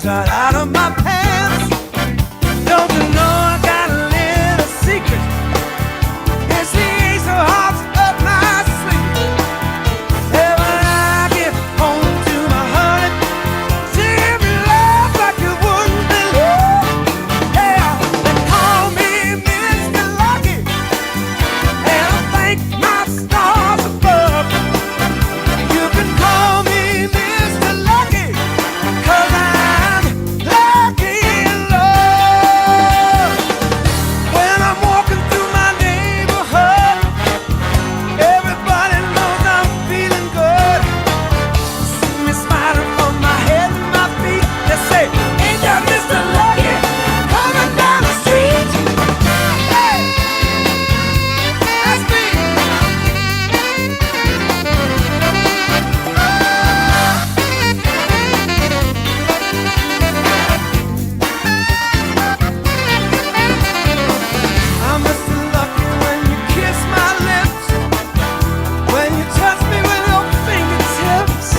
right out of my pants. Don't you know I got a little secret? It's the ace of hearts up my sleeve. And when I get home to my honey, she give me love like you wouldn't believe. Yeah, they call me Mr. Lucky, and I thank my stars above. You can call me Mr. Lucky, 'cause I'm lucky in love. When I'm walking through my neighborhood, everybody knows I'm feeling good. See me smiling from my head and my feet. They say, ain't that Mr. Lucky coming down the street? Hey, that's me. I'm Mr. Lucky when you kiss my lips, when you touch me with your fingertips.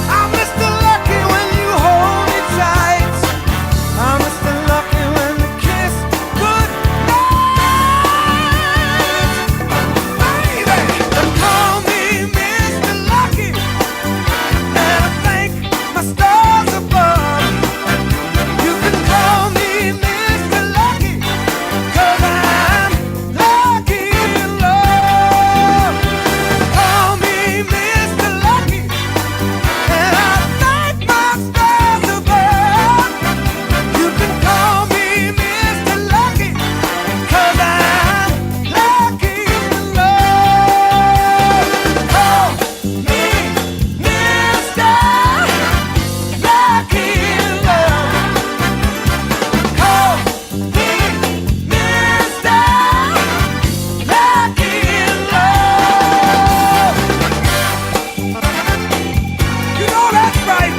I'm Mr. Lucky when you hold me tight. I'm Mr. Lucky when we kiss goodnight. Baby, they call me Mr. Lucky, and I thank my stars above. You can call me Mr. Lucky, 'cause I'm lucky in love. Call me Mr. Lucky, and I thank my stars above. You can call me Mr. Lucky, 'cause I'm lucky in love. Call me Mr. Lucky in love. Call me Mr. Lucky in love. You know that's right.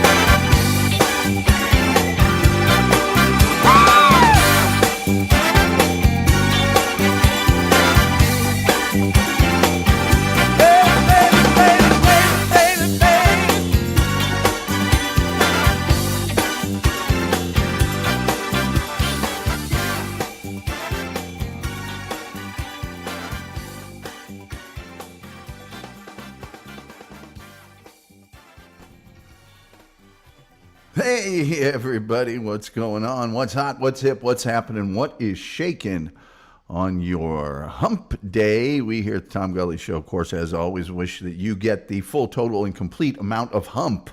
Baby, baby, baby, baby, baby, baby. Hey, everybody, what's going on? What's hot? What's hip? What's happening? What is shaking on your hump day? We here at the Tom Gully Show, of course, as always, wish that you get the full, total, and complete amount of hump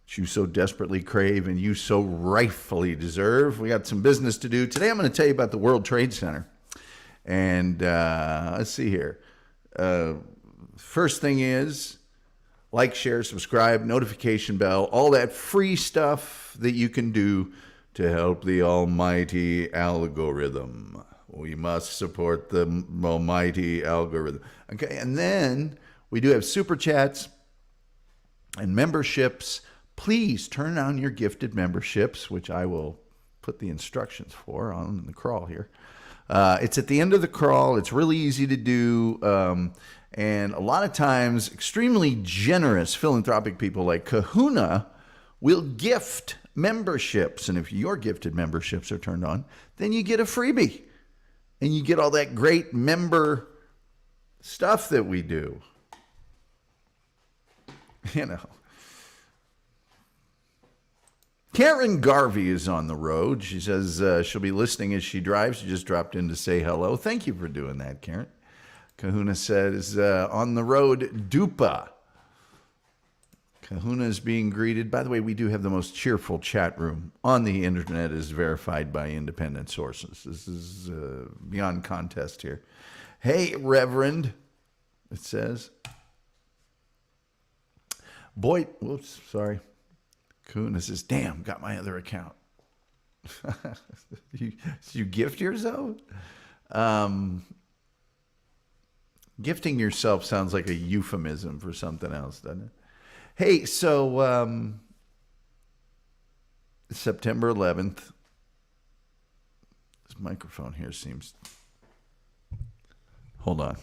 that you so desperately crave and you so rightfully deserve. We got some business to do. Today, I'm going to tell you about the World Trade Center. And let's see here. First thing is, like, share, subscribe, notification bell, all that free stuff that you can do to help the almighty algorithm. We must support the almighty algorithm. Okay, and then we do have super chats and memberships. Please turn on your gifted memberships, which I will put the instructions for on the crawl here. It's at the end of the crawl. It's really easy to do. And a lot of times, extremely generous philanthropic people like Kahuna will gift memberships. And if your gifted memberships are turned on, then you get a freebie. And you get all that great member stuff that we do. You know. Karen Garvey is on the road. She says she'll be listening as she drives. She just dropped in to say hello. Thank you for doing that, Karen. Kahuna says, on the road, Dupa. Kahuna is being greeted. By the way, we do have the most cheerful chat room on the internet, as verified by independent sources. This is beyond contest here. Hey, Reverend, it says. Boy, whoops, sorry. Kahuna says, damn, got my other account. you gift yourself? Gifting yourself sounds like a euphemism for something else, doesn't it? Hey, so September 11th. This microphone here seems... Hold on.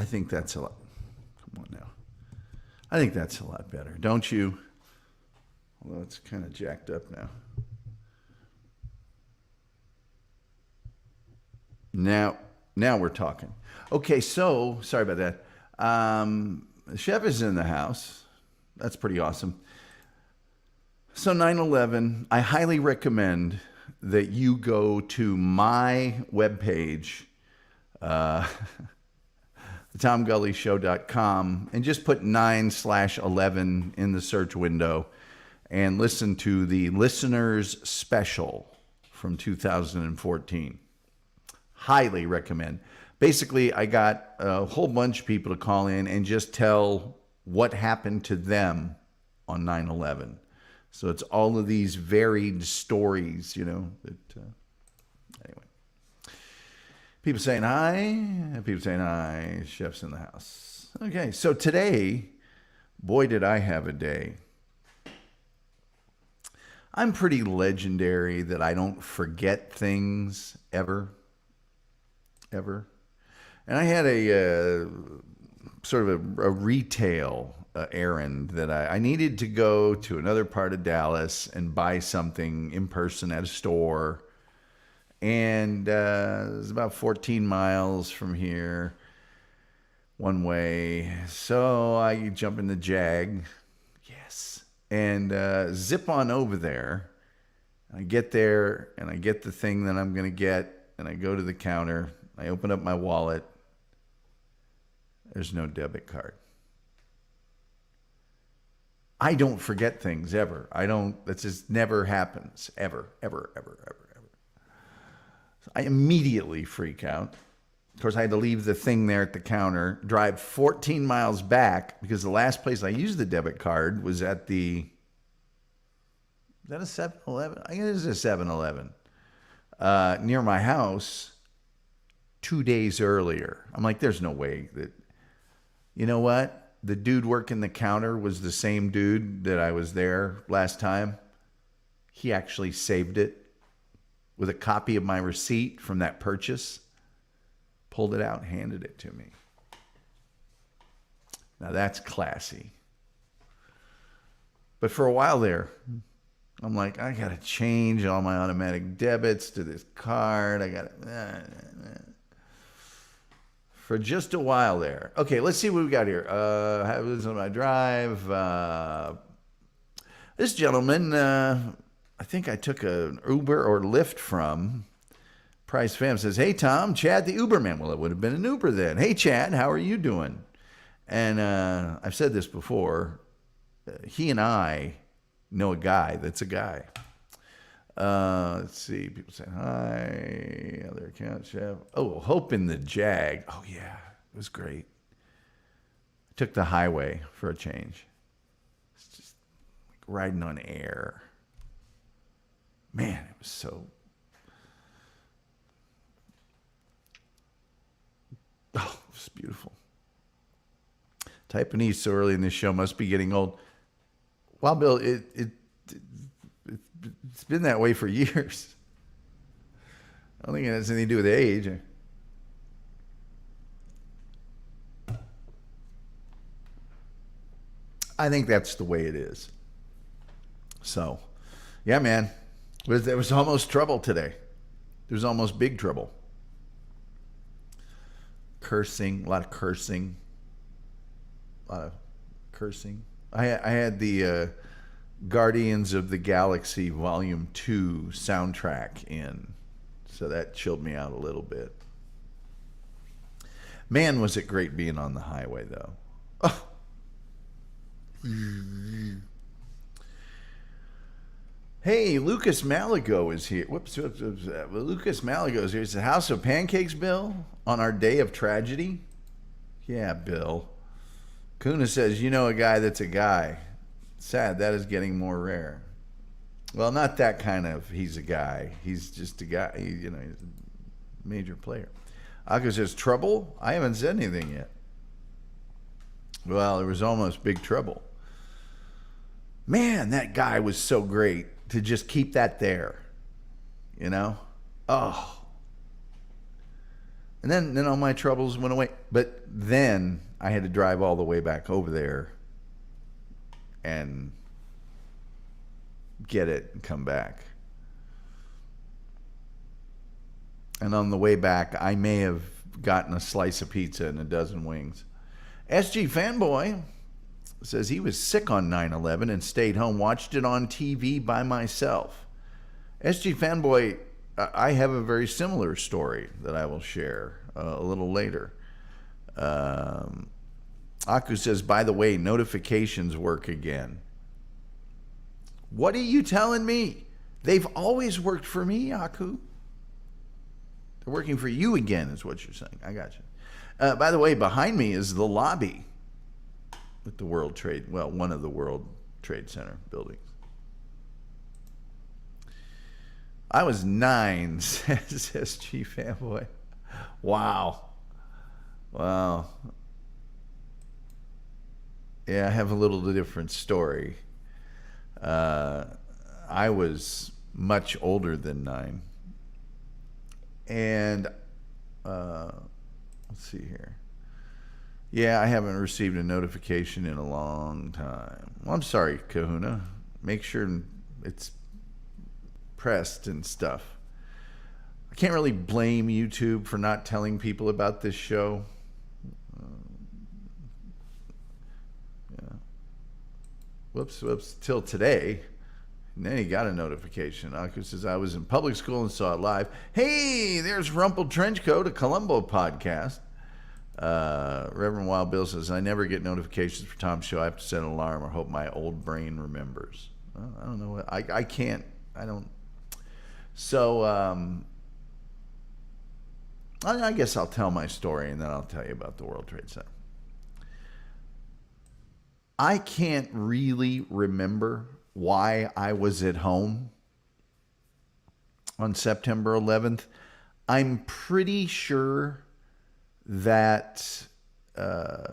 I think that's a lot. Come on now. I think that's a lot better, don't you? Although it's kind of jacked up now. Now we're talking. Okay, so sorry about that. The chef is in the house. That's pretty awesome. So 9/11, I highly recommend that you go to my webpage, thetomgullyshow.com, and just put 9/11 in the search window and listen to the listeners special from 2014. Highly recommend. Basically, I got a whole bunch of people to call in and just tell what happened to them on 9/11. So it's all of these varied stories, that anyway. People saying hi, chef's in the house. Okay, so today, boy, did I have a day. I'm pretty legendary that I don't forget things ever. And I had a sort of a retail errand that I needed to go to another part of Dallas and buy something in person at a store. And it was about 14 miles from here one way. So I jump in the Jag. Yes. And zip on over there. I get there and I get the thing that I'm going to get. And I go to the counter. I open up my wallet. There's no debit card. I don't forget things ever. That just never happens. Ever. So I immediately freak out. Of course, I had to leave the thing there at the counter, drive 14 miles back because the last place I used the debit card was at is that a 7-Eleven? I guess it's a 7-Eleven near my house 2 days earlier. I'm like, there's no way that, you know what? The dude working the counter was the same dude that I was there last time. He actually saved it with a copy of my receipt from that purchase, pulled it out, and handed it to me. Now that's classy. But for a while there, I'm like, I got to change all my automatic debits to this card. I got to... For just a while there. Okay, let's see what we got here. How was on my drive? This gentleman, I think I took an Uber or Lyft from. Price Fam says, hey, Tom, Chad the Uberman. Well, it would have been an Uber then. Hey, Chad, how are you doing? And I've said this before. He and I know a guy that's a guy. Let's see. People saying hi. Other account chef. Oh, Hope in the Jag. Oh, yeah. It was great. I took the highway for a change. It's just like riding on air. Man, it was so... Oh, it was beautiful. Taiwanese so early in this show must be getting old. Well, Bill, it's been that way for years. I don't think it has anything to do with age. I think that's the way it is. So, yeah, man. There was almost trouble today. There was almost big trouble. Cursing, a lot of cursing. I had the Guardians of the Galaxy Volume 2 soundtrack in, so that chilled me out a little bit. Man, was it great being on the highway, though. Oh. Hey, Lucas Malago is here. Whoops. Lucas Malago is here. It's the House of Pancakes, Bill, on our day of tragedy. Yeah, Bill. Kuna says, you know a guy that's a guy. Sad, that is getting more rare. Well, not that kind of he's a guy. He's just a guy. He's a major player. Akko says, trouble? I haven't said anything yet. Well, there was almost big trouble. Man, that guy was so great to just keep that there. Oh. And then all my troubles went away. But then I had to drive all the way back over there and get it and come back. And on the way back, I may have gotten a slice of pizza and a dozen wings. SG Fanboy says he was sick on 9/11 and stayed home, watched it on TV by myself. SG Fanboy, I have a very similar story that I will share a little later. Aku says, by the way, notifications work again. What are you telling me? They've always worked for me, Aku. They're working for you again, is what you're saying. I got you. By the way, behind me is the lobby with the World Trade, well, one of the World Trade Center buildings. I was 9, says SG Fanboy. Wow. Yeah, I have a little different story. I was much older than 9. And let's see here. Yeah, I haven't received a notification in a long time. Well, I'm sorry, Kahuna. Make sure it's pressed and stuff. I can't really blame YouTube for not telling people about this show. Yeah. Whoops, till today. And then he got a notification. Aku says, I was in public school and saw it live. Hey, there's Rumpled Trenchcoat, a Columbo podcast. Reverend Wild Bill says, I never get notifications for Tom's show. I have to set an alarm or hope my old brain remembers. Well, I don't know. I can't. I don't. So I guess I'll tell my story and then I'll tell you about the World Trade Center. I can't really remember why I was at home on September 11th. I'm pretty sure that I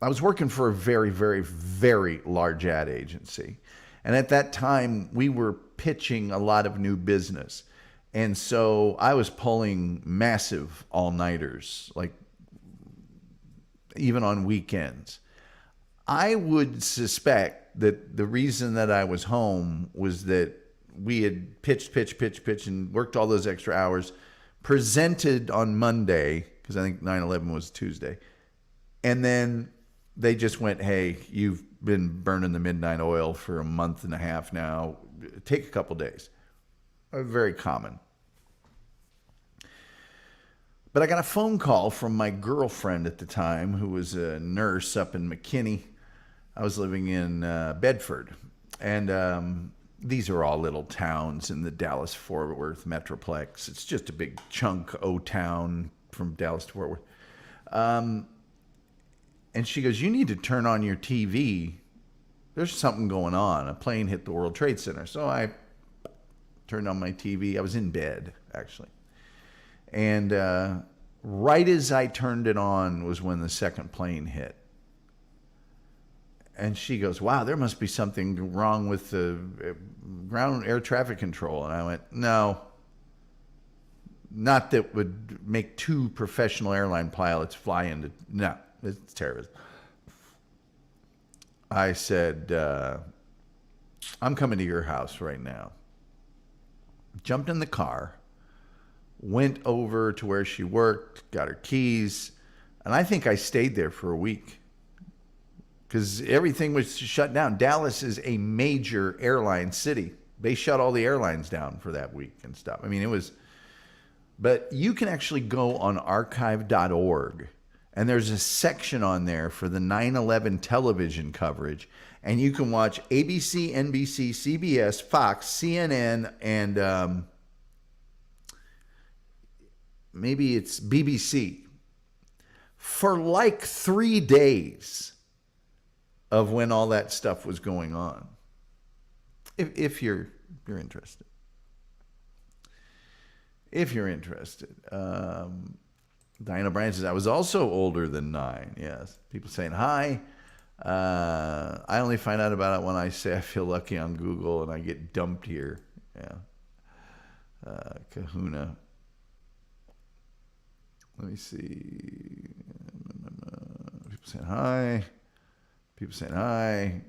was working for a very, very, very large ad agency. And at that time, we were pitching a lot of new business. And so I was pulling massive all-nighters, like even on weekends. I would suspect that the reason that I was home was that we had pitched, and worked all those extra hours, presented on Monday, because I think 9/11 was Tuesday, and then they just went, hey, you've been burning the midnight oil for a month and a half now. Take a couple days. Very common. But I got a phone call from my girlfriend at the time, who was a nurse up in McKinney. I was living in Bedford. And these are all little towns in the Dallas-Fort Worth Metroplex. It's just a big chunk O-town from Dallas to Fort Worth. And she goes, you need to turn on your TV. There's something going on. A plane hit the World Trade Center. So I turned on my TV. I was in bed, actually. And right as I turned it on was when the second plane hit. And she goes, wow, there must be something wrong with the ground air traffic control. And I went, no. Not that would make 2 professional airline pilots fly into, no, it's terrorism. I said, I'm coming to your house right now. Jumped in the car, went over to where she worked, got her keys, and I think I stayed there for a week because everything was shut down. Dallas is a major airline city. They shut all the airlines down for that week and stuff. I mean, it was, but you can actually go on archive.org, and there's a section on there for the 9/11 television coverage, and you can watch ABC, NBC, CBS, Fox, CNN, and maybe it's BBC for like 3 days of when all that stuff was going on. If you're interested. If you're interested. Diana Bryan says, I was also older than 9. Yes. People saying hi. I only find out about it when I say I feel lucky on Google and I get dumped here. Yeah. Kahuna. Let me see. People saying hi. People saying hi.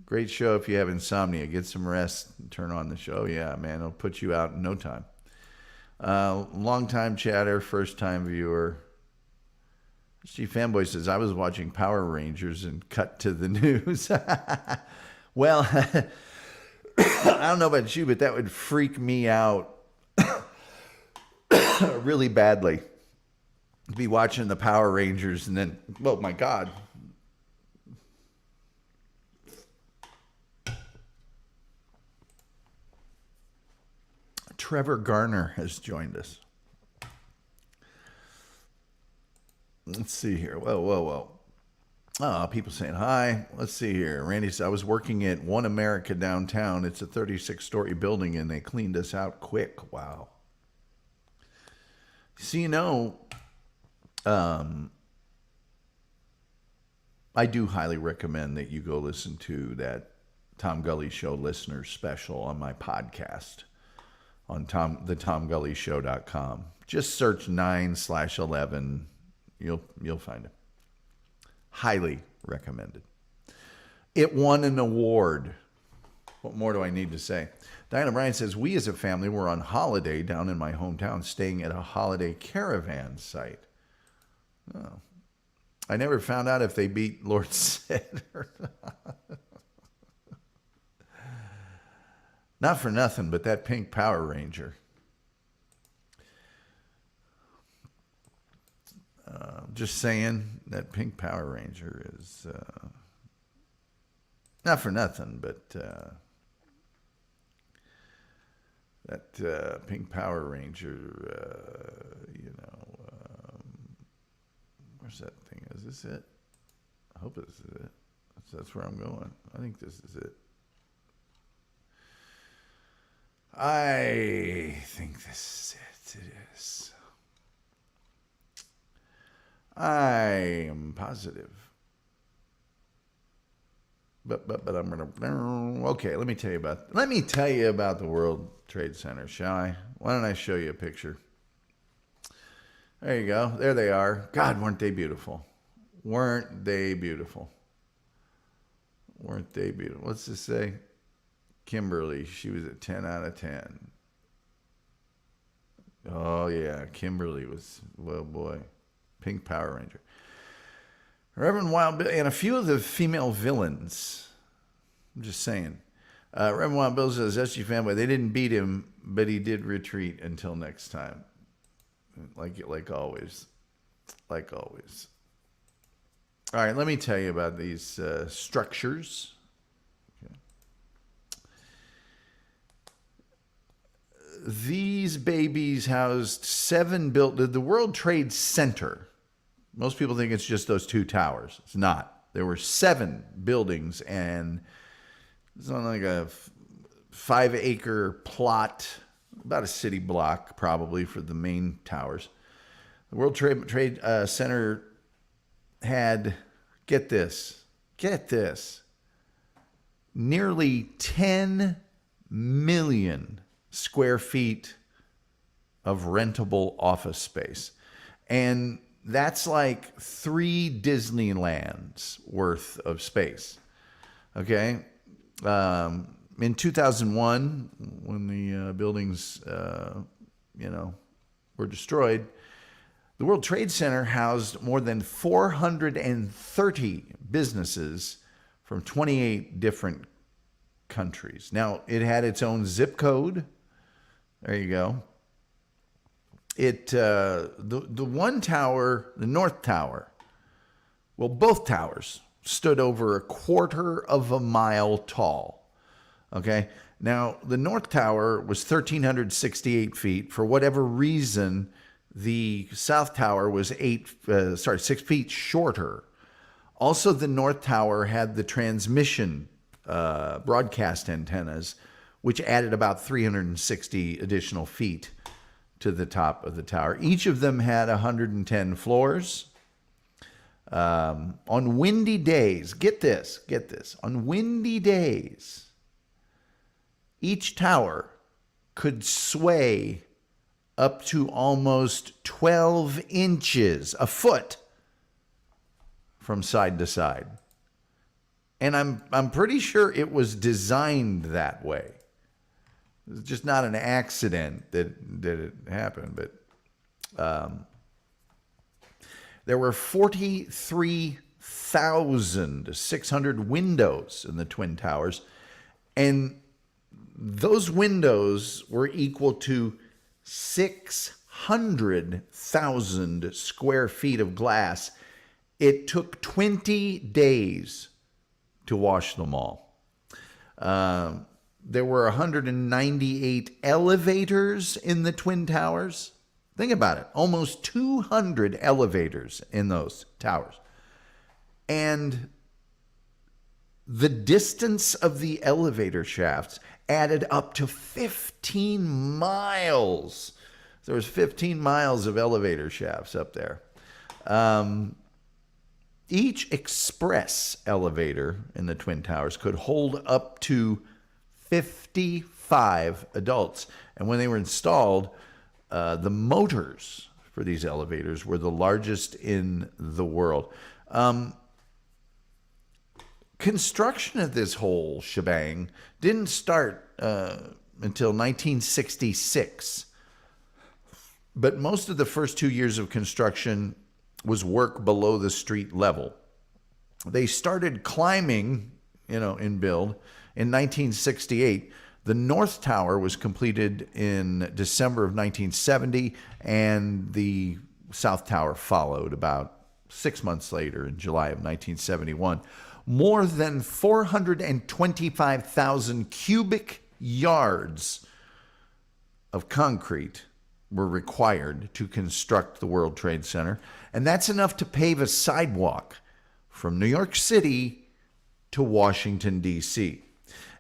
Great show if you have insomnia. Get some rest and turn on the show. Yeah, man, it'll put you out in no time. Long-time chatter, first-time viewer. G Fanboy says, I was watching Power Rangers and cut to the news. Well, I don't know about you, but that would freak me out really badly. To be watching the Power Rangers and then, oh my God. Trevor Garner has joined us. Let's see here. Whoa. Oh, people saying hi. Let's see here. Randy said, I was working at One America downtown. It's a 36-story building, and they cleaned us out quick. Wow. So, I do highly recommend that you go listen to that Tom Gully Show listener special on my podcast on thetomgullyshow.com. Just search 9/11. You'll find it. Highly recommended. It won an award. What more do I need to say? Diana Bryan says, we as a family were on holiday down in my hometown, staying at a holiday caravan site. Oh. I never found out if they beat Lord Sid or not. Not for nothing, but that pink Power Ranger. Just saying, that pink Power Ranger is not for nothing, but that pink Power Ranger, where's that thing? Is this it? I hope this is it. That's where I'm going. I think this is it. I think this is it. It is. I am positive. But I'm gonna. Okay, let me tell you about the World Trade Center, shall I? Why don't I show you a picture? There you go. There they are. God, weren't they beautiful? Weren't they beautiful? Weren't they beautiful? What's this say? Kimberly, she was a 10 out of 10. Oh, yeah. Kimberly was, well, boy. Pink Power Ranger. Reverend Wild Bill, and a few of the female villains. I'm just saying. Reverend Wild Bill says, SG Fanboy, they didn't beat him, but he did retreat until next time. Like always. Like always. All right, let me tell you about these structures. Okay. These babies housed 7 the World Trade Center. Most people think it's just those 2 towers. It's not. There were 7 buildings, and it's on like a 5-acre plot, about a city block probably for the main towers. The World Trade Center had, get this, nearly 10 million square feet of rentable office space. And that's like 3 Disneylands worth of space. Okay? In 2001, when the buildings, were destroyed, the World Trade Center housed more than 430 businesses from 28 different countries. Now, it had its own zip code. There you go. The one tower, the North Tower, well, both towers stood over a quarter of a mile tall. Okay? Now, the North Tower was 1,368 feet. For whatever reason, the South Tower was 6 feet shorter. Also, the North Tower had the transmission broadcast antennas, which added about 360 additional feet to the top of the tower. Each of them had 110 floors. On windy days, get this, on windy days, each tower could sway up to almost 12 inches, a foot, from side to side. And I'm pretty sure it was designed that way. It's just not an accident that it happened. But there were 43,600 windows in the Twin Towers, and those windows were equal to 600,000 square feet of glass. It took 20 days to wash them all. There were 198 elevators in the Twin Towers. Think about it. Almost 200 elevators in those towers. And the distance of the elevator shafts added up to 15 miles. There was 15 miles of elevator shafts up there. Each express elevator in the Twin Towers could hold up to 55 adults. And when they were installed, the motors for these elevators were the largest in the world. Construction of this whole shebang didn't start until 1966. But most of the first 2 years of construction was work below the street level. They started climbing, in build in 1968. The North Tower was completed in December of 1970, and the South Tower followed about 6 months later in July of 1971. More than 425,000 cubic yards of concrete were required to construct the World Trade Center, and that's enough to pave a sidewalk from New York City to Washington, D.C.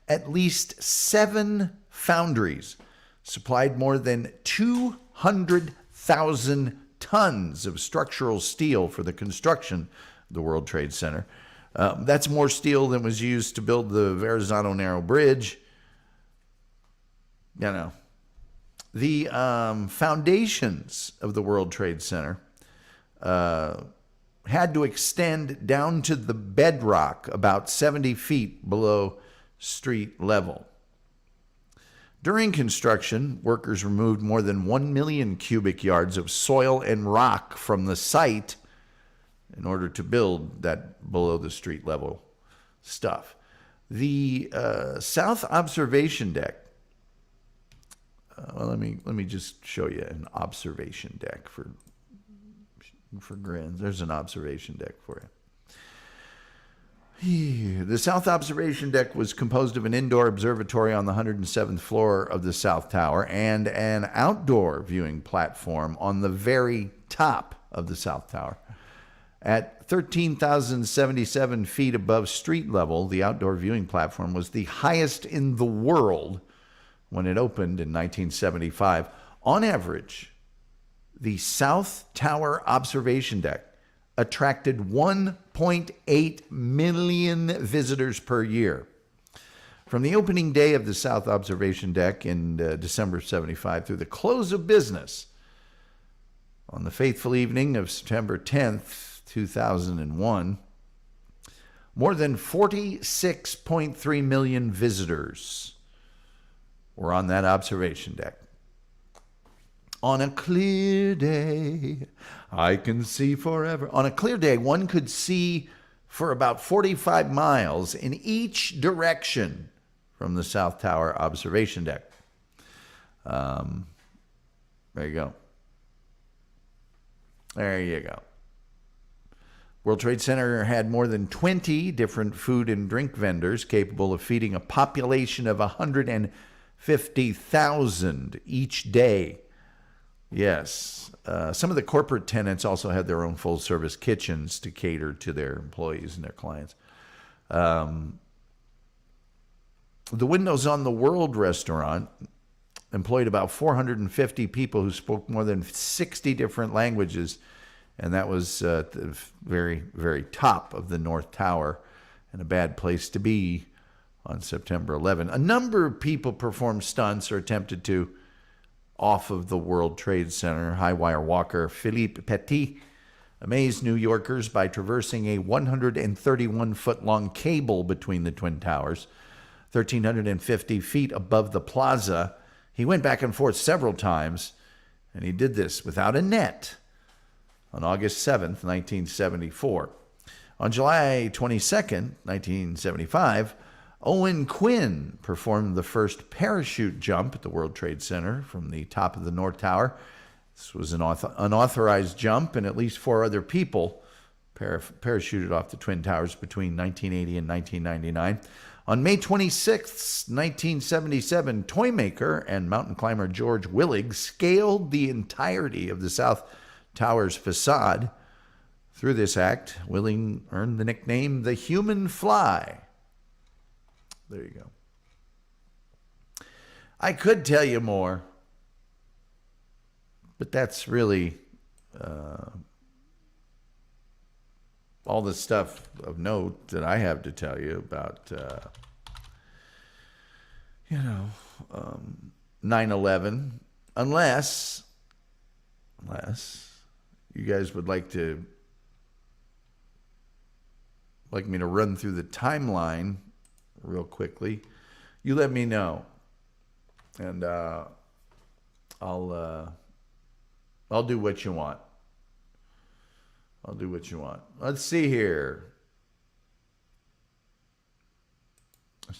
At least 7 foundries supplied more than 200,000 tons of structural steel for the construction of the World Trade Center. That's more steel than was used to build the Verrazano Narrow Bridge. The foundations of the World Trade Center had to extend down to the bedrock about 70 feet below street level. During construction, workers removed more than 1 million cubic yards of soil and rock from the site in order to build that below the street level stuff. The South Observation Deck. Let me just show you an observation deck for grins. There's an observation deck for you. The South Observation Deck was composed of an indoor observatory on the 107th floor of the South Tower and an outdoor viewing platform on the very top of the South Tower. At 13,077 feet above street level, the outdoor viewing platform was the highest in the world when it opened in 1975. On average, the South Tower Observation Deck attracted 1.8 million visitors per year. From the opening day of the South Observation Deck in December of 75 through the close of business on the fateful evening of September 10th, 2001, more than 46.3 million visitors were on that observation deck. On a clear day, I can see forever. On a clear day, one could see for about 45 miles in each direction from the South Tower observation deck. There you go. There you go. World Trade Center had more than 20 different food and drink vendors capable of feeding a population of 150,000 each day. Yes. Some of the corporate tenants also had their own full-service kitchens to cater to their employees and their clients. The Windows on the World restaurant employed about 450 people who spoke more than 60 different languages, and that was at the very, very top of the North Tower, and a bad place to be on September 11. A number of people performed stunts or attempted to off of the World Trade Center. High-wire walker Philippe Petit amazed New Yorkers by traversing a 131-foot-long cable between the Twin Towers, 1,350 feet above the plaza. He went back and forth several times, and he did this without a net on August 7th, 1974. On July 22nd, 1975, Owen Quinn performed the first parachute jump at the World Trade Center from the top of the North Tower. This was an unauthorized jump, and at least 4 other people parachuted off the Twin Towers between 1980 and 1999. On May 26, 1977, toy maker and mountain climber George Willig scaled the entirety of the South Tower's facade. Through this act, Willig earned the nickname the Human Fly. There you go. I could tell you more, but that's really all the stuff of note that I have to tell you about, 9/11, unless you guys would like me to run through the timeline real quickly. You let me know, and I'll do what you want. I'll do what you want. Let's see here.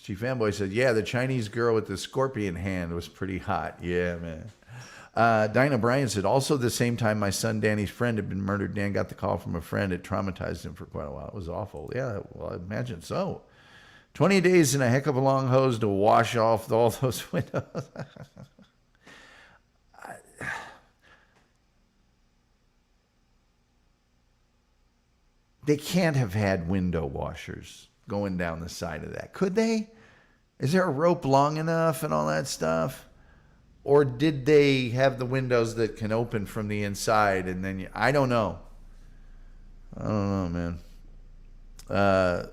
Chief Fanboy said, yeah, the Chinese girl with the scorpion hand was pretty hot. Yeah, man. Dinah Bryan said, also the same time my son Danny's friend had been murdered, Dan got the call from a friend. It traumatized him for quite a while. It was awful. Yeah, well, I imagine so. 20 days and a heck of a long hose to wash off all those windows. They can't have had window washers going down the side of that. Could they? Is there a rope long enough and all that stuff? Or did they have the windows that can open from the inside and then I don't know. I don't know, man.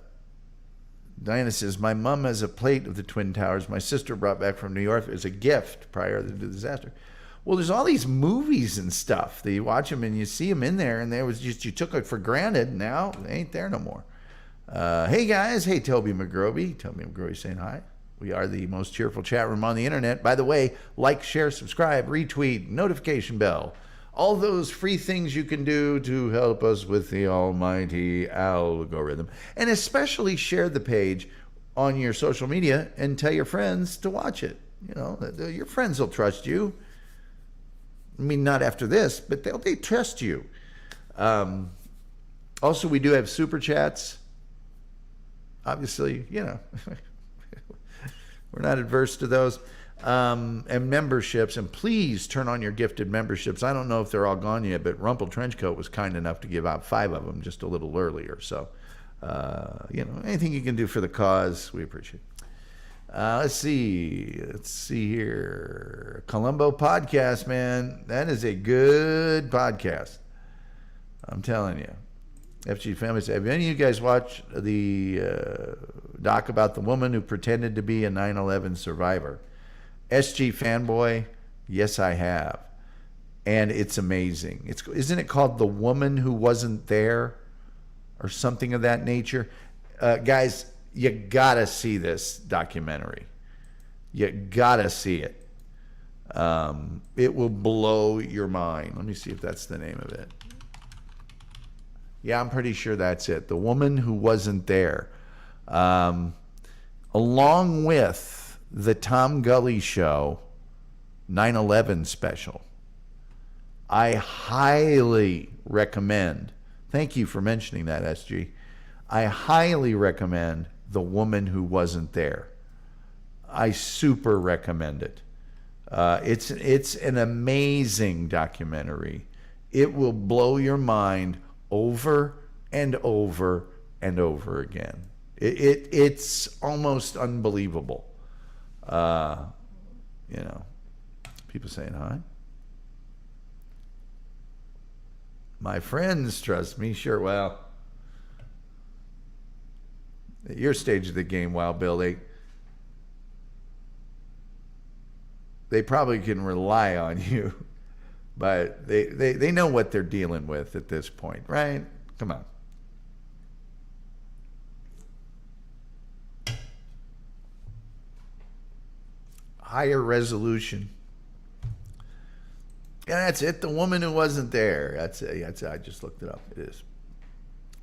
Diana says, my mom has a plate of the Twin Towers my sister brought back from New York as a gift prior to the disaster. Well, there's all these movies and stuff that you watch them and you see them in there, and there was just, you took it for granted. Now they ain't there no more. Hey guys, hey Toby McGrovey. Toby McGrovey saying hi. We are the most cheerful chat room on the internet. By the way, like, share, subscribe, retweet, notification bell. All those free things you can do to help us with the almighty algorithm. And especially share the page on your social media and tell your friends to watch it. You know, your friends will trust you. I mean, not after this, but they trust you. Also, we do have super chats. Obviously, you know, we're not adverse to those. And memberships, and please turn on your gifted memberships. I don't know if they're all gone yet, but Rumple Trenchcoat was kind enough to give out 5 of them just a little earlier. So, you know, anything you can do for the cause, we appreciate it. Let's see here. Columbo podcast, man. That is a good podcast. I'm telling you. FG Family said, have any of you guys watched the doc about the woman who pretended to be a 9/11 survivor? SG Fanboy, yes, I have. And it's amazing. Isn't it called The Woman Who Wasn't There? Or something of that nature? Guys, you gotta see this documentary. You gotta see it. It will blow your mind. Let me see if that's the name of it. Yeah, I'm pretty sure that's it. The Woman Who Wasn't There. Along with the Tom Gully Show 9/11 special. I highly recommend, thank you for mentioning that, SG. I highly recommend The Woman Who Wasn't There. I super recommend it. It's an amazing documentary. It will blow your mind over and over and over again. It's almost unbelievable. You know, people saying hi. My friends trust me. Sure, well, at your stage of the game, Wild Bill, they probably can rely on you, but they know what they're dealing with at this point, right? Come on. Higher resolution. Yeah, that's it. The woman who wasn't there. That's it. I just looked it up. It is.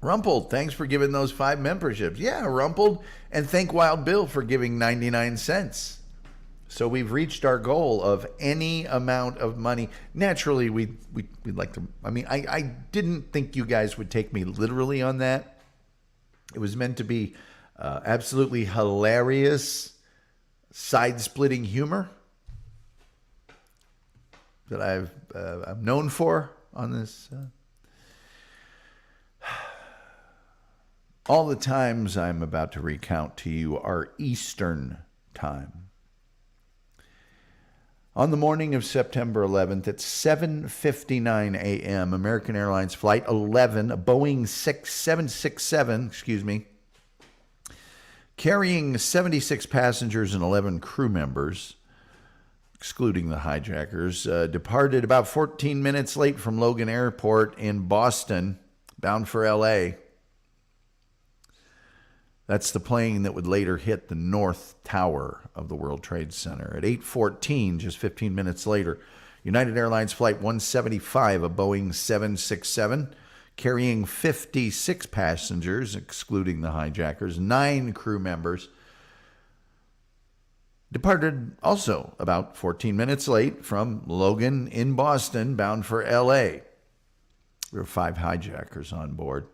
Rumpled, thanks for giving those 5 memberships. Yeah, Rumpled. And thank Wild Bill for giving 99 cents. So we've reached our goal of any amount of money. Naturally, we'd like to. I mean, I didn't think you guys would take me literally on that. It was meant to be absolutely hilarious, side-splitting humor that I'm known for on this. All the times I'm about to recount to you are Eastern time. On the morning of September 11th at 7:59 a.m., American Airlines Flight 11, a Boeing 767, carrying 76 passengers and 11 crew members, excluding the hijackers, departed about 14 minutes late from Logan Airport in Boston, bound for L.A. That's the plane that would later hit the North Tower of the World Trade Center. At 8:14, just 15 minutes later, United Airlines Flight 175, a Boeing 767, carrying 56 passengers, excluding the hijackers, 9 crew members, departed also about 14 minutes late from Logan in Boston, bound for L.A. There were 5 hijackers on board.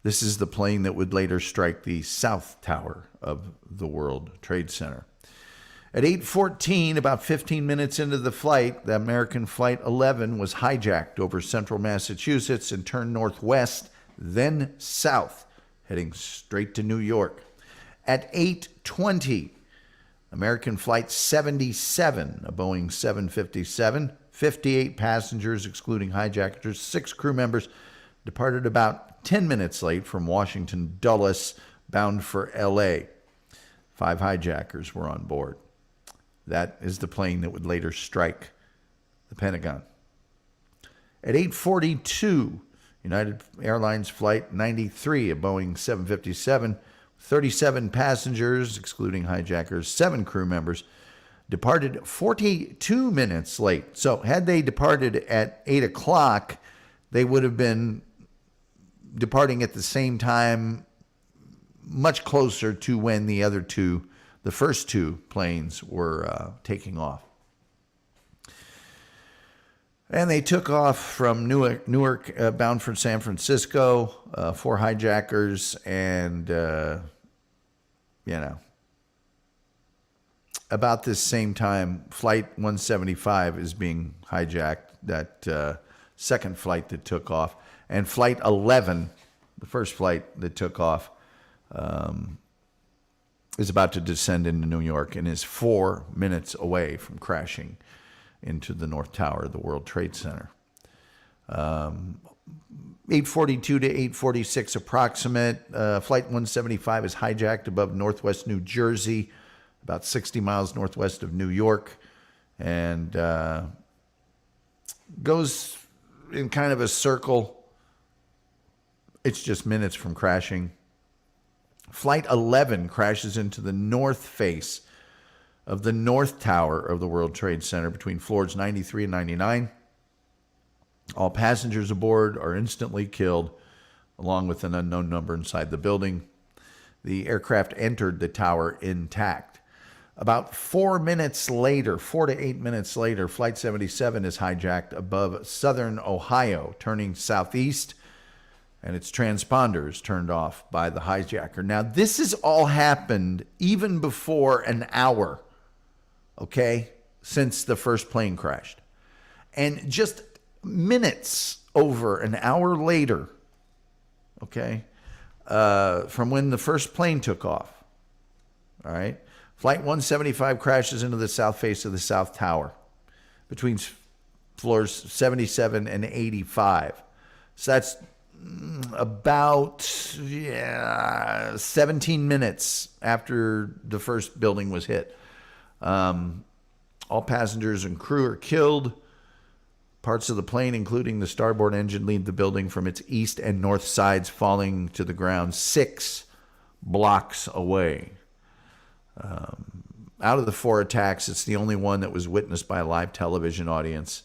This is the plane that would later strike the South Tower of the World Trade Center. At 8:14, about 15 minutes into the flight, the American Flight 11 was hijacked over central Massachusetts and turned northwest, then south, heading straight to New York. At 8:20, American Flight 77, a Boeing 757, 58 passengers, excluding hijackers, 6 crew members, departed about 10 minutes late from Washington Dulles, bound for L.A. 5 hijackers were on board. That is the plane that would later strike the Pentagon. At 8:42, United Airlines Flight 93, a Boeing 757, 37 passengers, excluding hijackers, 7 crew members, departed 42 minutes late. So had they departed at 8 o'clock, they would have been departing at the same time, much closer to when the first 2 planes were taking off. And they took off from Newark, bound for San Francisco, 4 hijackers, and, about this same time, Flight 175 is being hijacked, that second flight that took off. And Flight 11, the first flight that took off, is about to descend into New York and is 4 minutes away from crashing into the North Tower of the World Trade Center. 8:42 to 8:46 approximate. Flight 175 is hijacked above northwest New Jersey, about 60 miles northwest of New York, and goes in kind of a circle. It's just minutes from crashing. Flight 11 crashes into the north face of the North Tower of the World Trade Center between floors 93 and 99. All passengers aboard are instantly killed, along with an unknown number inside the building. The aircraft entered the tower intact. About 4 minutes later, 4 to 8 minutes later, Flight 77 is hijacked above southern Ohio, turning southeast, and its transponders turned off by the hijacker. Now, this has all happened even before an hour, okay, since the first plane crashed. And just minutes over an hour later, okay, from when the first plane took off, all right, Flight 175 crashes into the south face of the South Tower between floors 77 and 85. So that's about 17 minutes after the first building was hit. All passengers and crew are killed. Parts of the plane, including the starboard engine, leave the building from its east and north sides, falling to the ground 6 blocks away. Out of the 4 attacks, it's the only one that was witnessed by a live television audience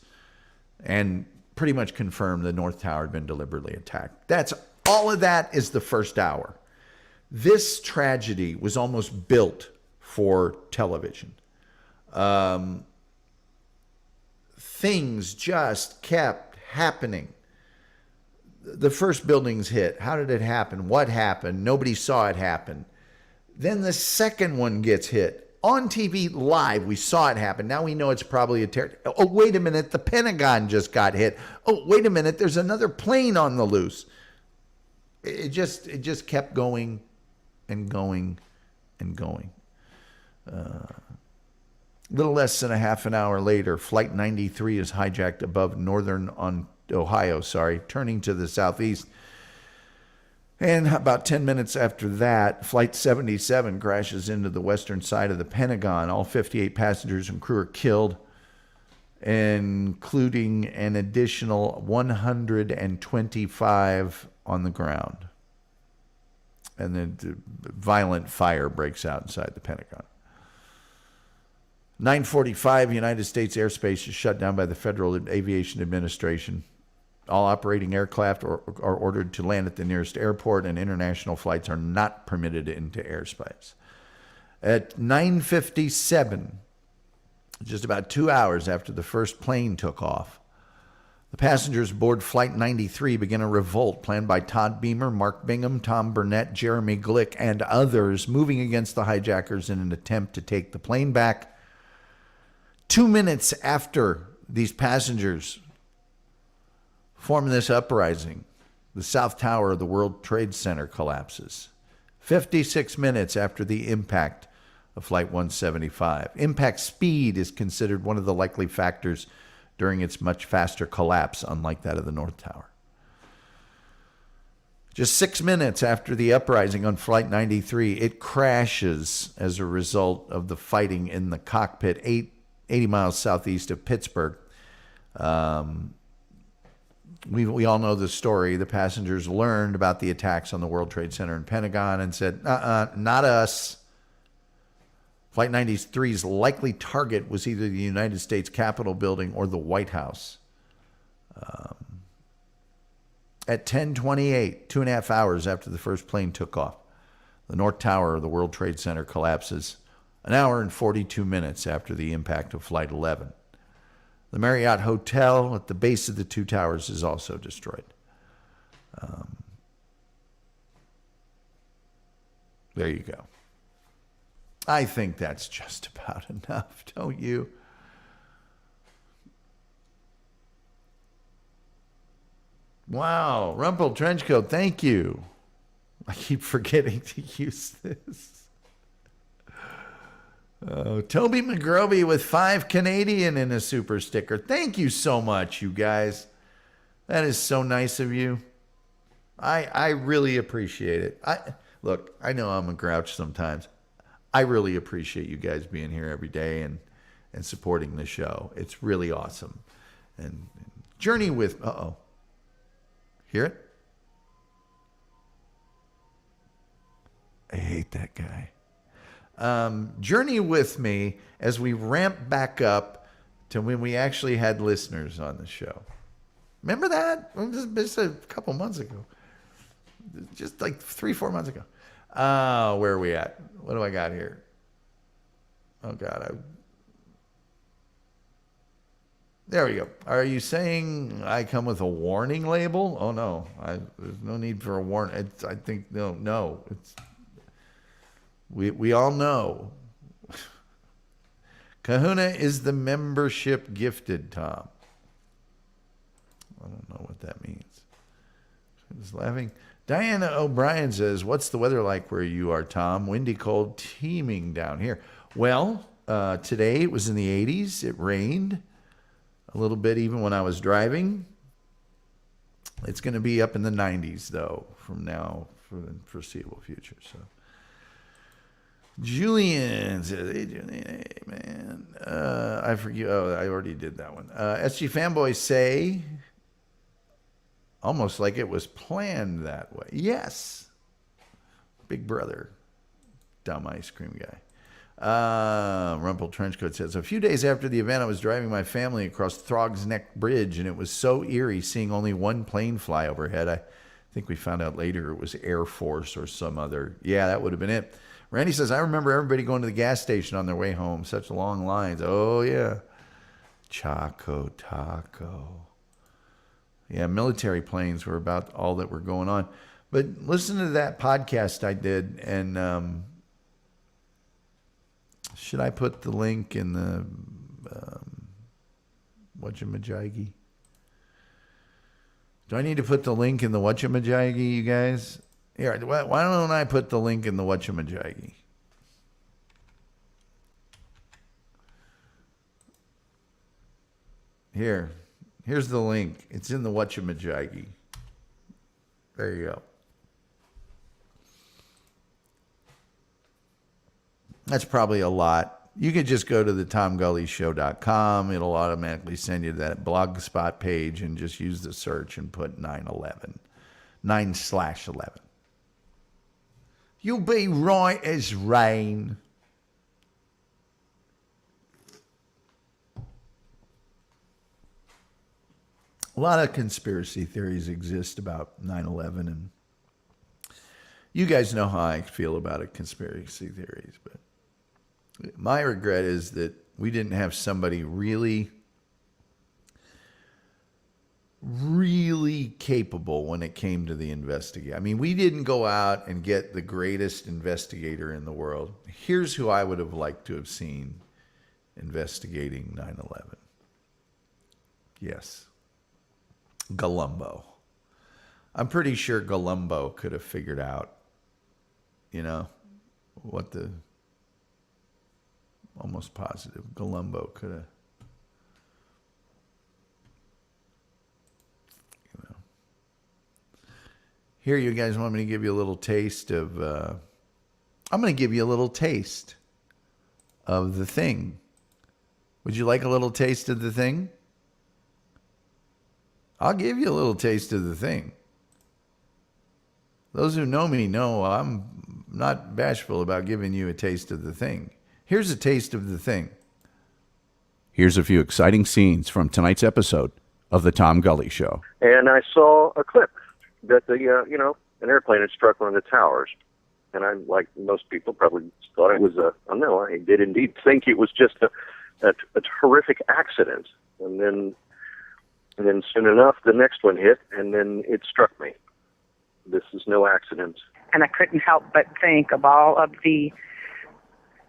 and pretty much confirmed the North Tower had been deliberately attacked. That's all of that is the first hour. This tragedy was almost built for television. Things just kept happening. The first building's hit. How did it happen? What happened? Nobody saw it happen. Then the second one gets hit. On TV live, we saw it happen. Now we know it's probably a terror. Oh, wait a minute. The Pentagon just got hit. Oh, wait a minute. There's another plane on the loose. It just kept going and going and going. Little less than a half an hour later, Flight 93 is hijacked above northern Ohio, turning to the southeast. And about 10 minutes after that, Flight 77 crashes into the western side of the Pentagon. All 58 passengers and crew are killed, including an additional 125 on the ground. And then violent fire breaks out inside the Pentagon. 9:45, United States airspace is shut down by the Federal Aviation Administration. All operating aircraft are ordered to land at the nearest airport, and international flights are not permitted into airspace. At 9:57, just about 2 hours after the first plane took off, the passengers aboard Flight 93 began a revolt planned by Todd Beamer, Mark Bingham, Tom Burnett, Jeremy Glick, and others, moving against the hijackers in an attempt to take the plane back. 2 minutes after these passengers form this uprising, the South Tower of the World Trade Center collapses. 56 minutes after the impact of Flight 175. Impact speed is considered one of the likely factors during its much faster collapse, unlike that of the North Tower. Just 6 minutes after the uprising on Flight 93, it crashes as a result of the fighting in the cockpit 80 miles southeast of Pittsburgh. We all know the story. The passengers learned about the attacks on the World Trade Center and Pentagon and said, not us. Flight 93's likely target was either the United States Capitol building or the White House. At 10:28, 2.5 hours after the first plane took off, the North Tower of the World Trade Center collapses. An hour and 42 minutes after the impact of Flight 11. The Marriott Hotel at the base of the two towers is also destroyed. There you go. I think that's just about enough, don't you? Wow, Rumple Trenchcoat, thank you. I keep forgetting to use this. Toby McGrovey with 5 Canadian in a super sticker. Thank you so much, you guys. That is so nice of you. I really appreciate it. Look, I know I'm a grouch sometimes. I really appreciate you guys being here every day and supporting the show. It's really awesome. And journey with... Hear it? I hate that guy. Journey with me as we ramp back up to when we actually had listeners on the show. Remember that? Just a couple months ago. Just like 3-4 months ago. Where are we at? What do I got here? Oh, God. There we go. Are you saying I come with a warning label? Oh, no. There's no need for a warning. I think, no. It's... We all know. Kahuna is the membership gifted, Tom. I don't know what that means. Who's laughing? Diana O'Brien says, what's the weather like where you are, Tom? Windy, cold, teeming down here. Well, today it was in the 80s. It rained a little bit even when I was driving. It's going to be up in the 90s, though, from now for the foreseeable future. So, Julian says, hey, man. I forget. Oh, I already did that one. SG fanboys say, almost like it was planned that way. Yes. Big brother. Dumb ice cream guy. Rumple Trenchcoat says, a few days after the event, I was driving my family across Throg's Neck Bridge, and it was so eerie seeing only one plane fly overhead. I think we found out later it was Air Force or some other. Yeah, that would have been it. Randy says, I remember everybody going to the gas station on their way home. Such long lines. Oh, yeah. Choco Taco. Yeah, military planes were about all that were going on. But listen to that podcast I did, and should I put the link in the whatchamajiggy? Do I need to put the link in the whatchamajiggy, you guys? Here, why don't I put the link in the whatchamajiggy? Here's the link. It's in the whatchamajiggy. There you go. That's probably a lot. You could just go to the TomGullyShow.com. It'll automatically send you to that blogspot page and just use the search and put 9/11. 9/11. You'll be right as rain. A lot of conspiracy theories exist about 9/11, and you guys know how I feel about it, conspiracy theories, but my regret is that we didn't have somebody really capable when it came to the investigation. I mean, we didn't go out and get the greatest investigator in the world. Here's who I would have liked to have seen investigating 9/11. Yes. Columbo. I'm pretty sure Columbo could have figured out, what the... Almost positive. Columbo could have... Here, you guys want me to give you a little taste of... I'm going to give you a little taste of The Thing. Would you like a little taste of The Thing? I'll give you a little taste of The Thing. Those who know me know I'm not bashful about giving you a taste of The Thing. Here's a taste of The Thing. Here's a few exciting scenes from tonight's episode of The Tom Gully Show. And I saw a clip that an airplane had struck one of the towers. And I, like most people, probably thought it was I did indeed think it was just a horrific accident. And then soon enough, the next one hit, and then it struck me. This is no accident. And I couldn't help but think of all of the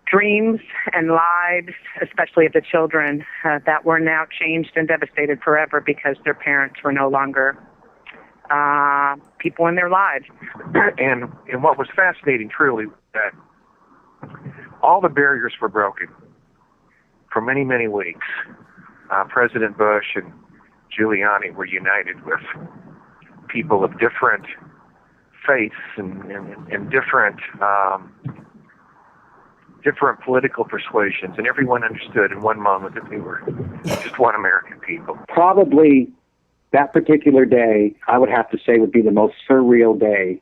dreams and lives, especially of the children, that were now changed and devastated forever because their parents were no longer people in their lives. And what was fascinating, truly, that all the barriers were broken for many, many weeks. President Bush and Giuliani were united with people of different faiths and different political persuasions, and everyone understood in one moment that we were just one American people. Probably that particular day, I would have to say, would be the most surreal day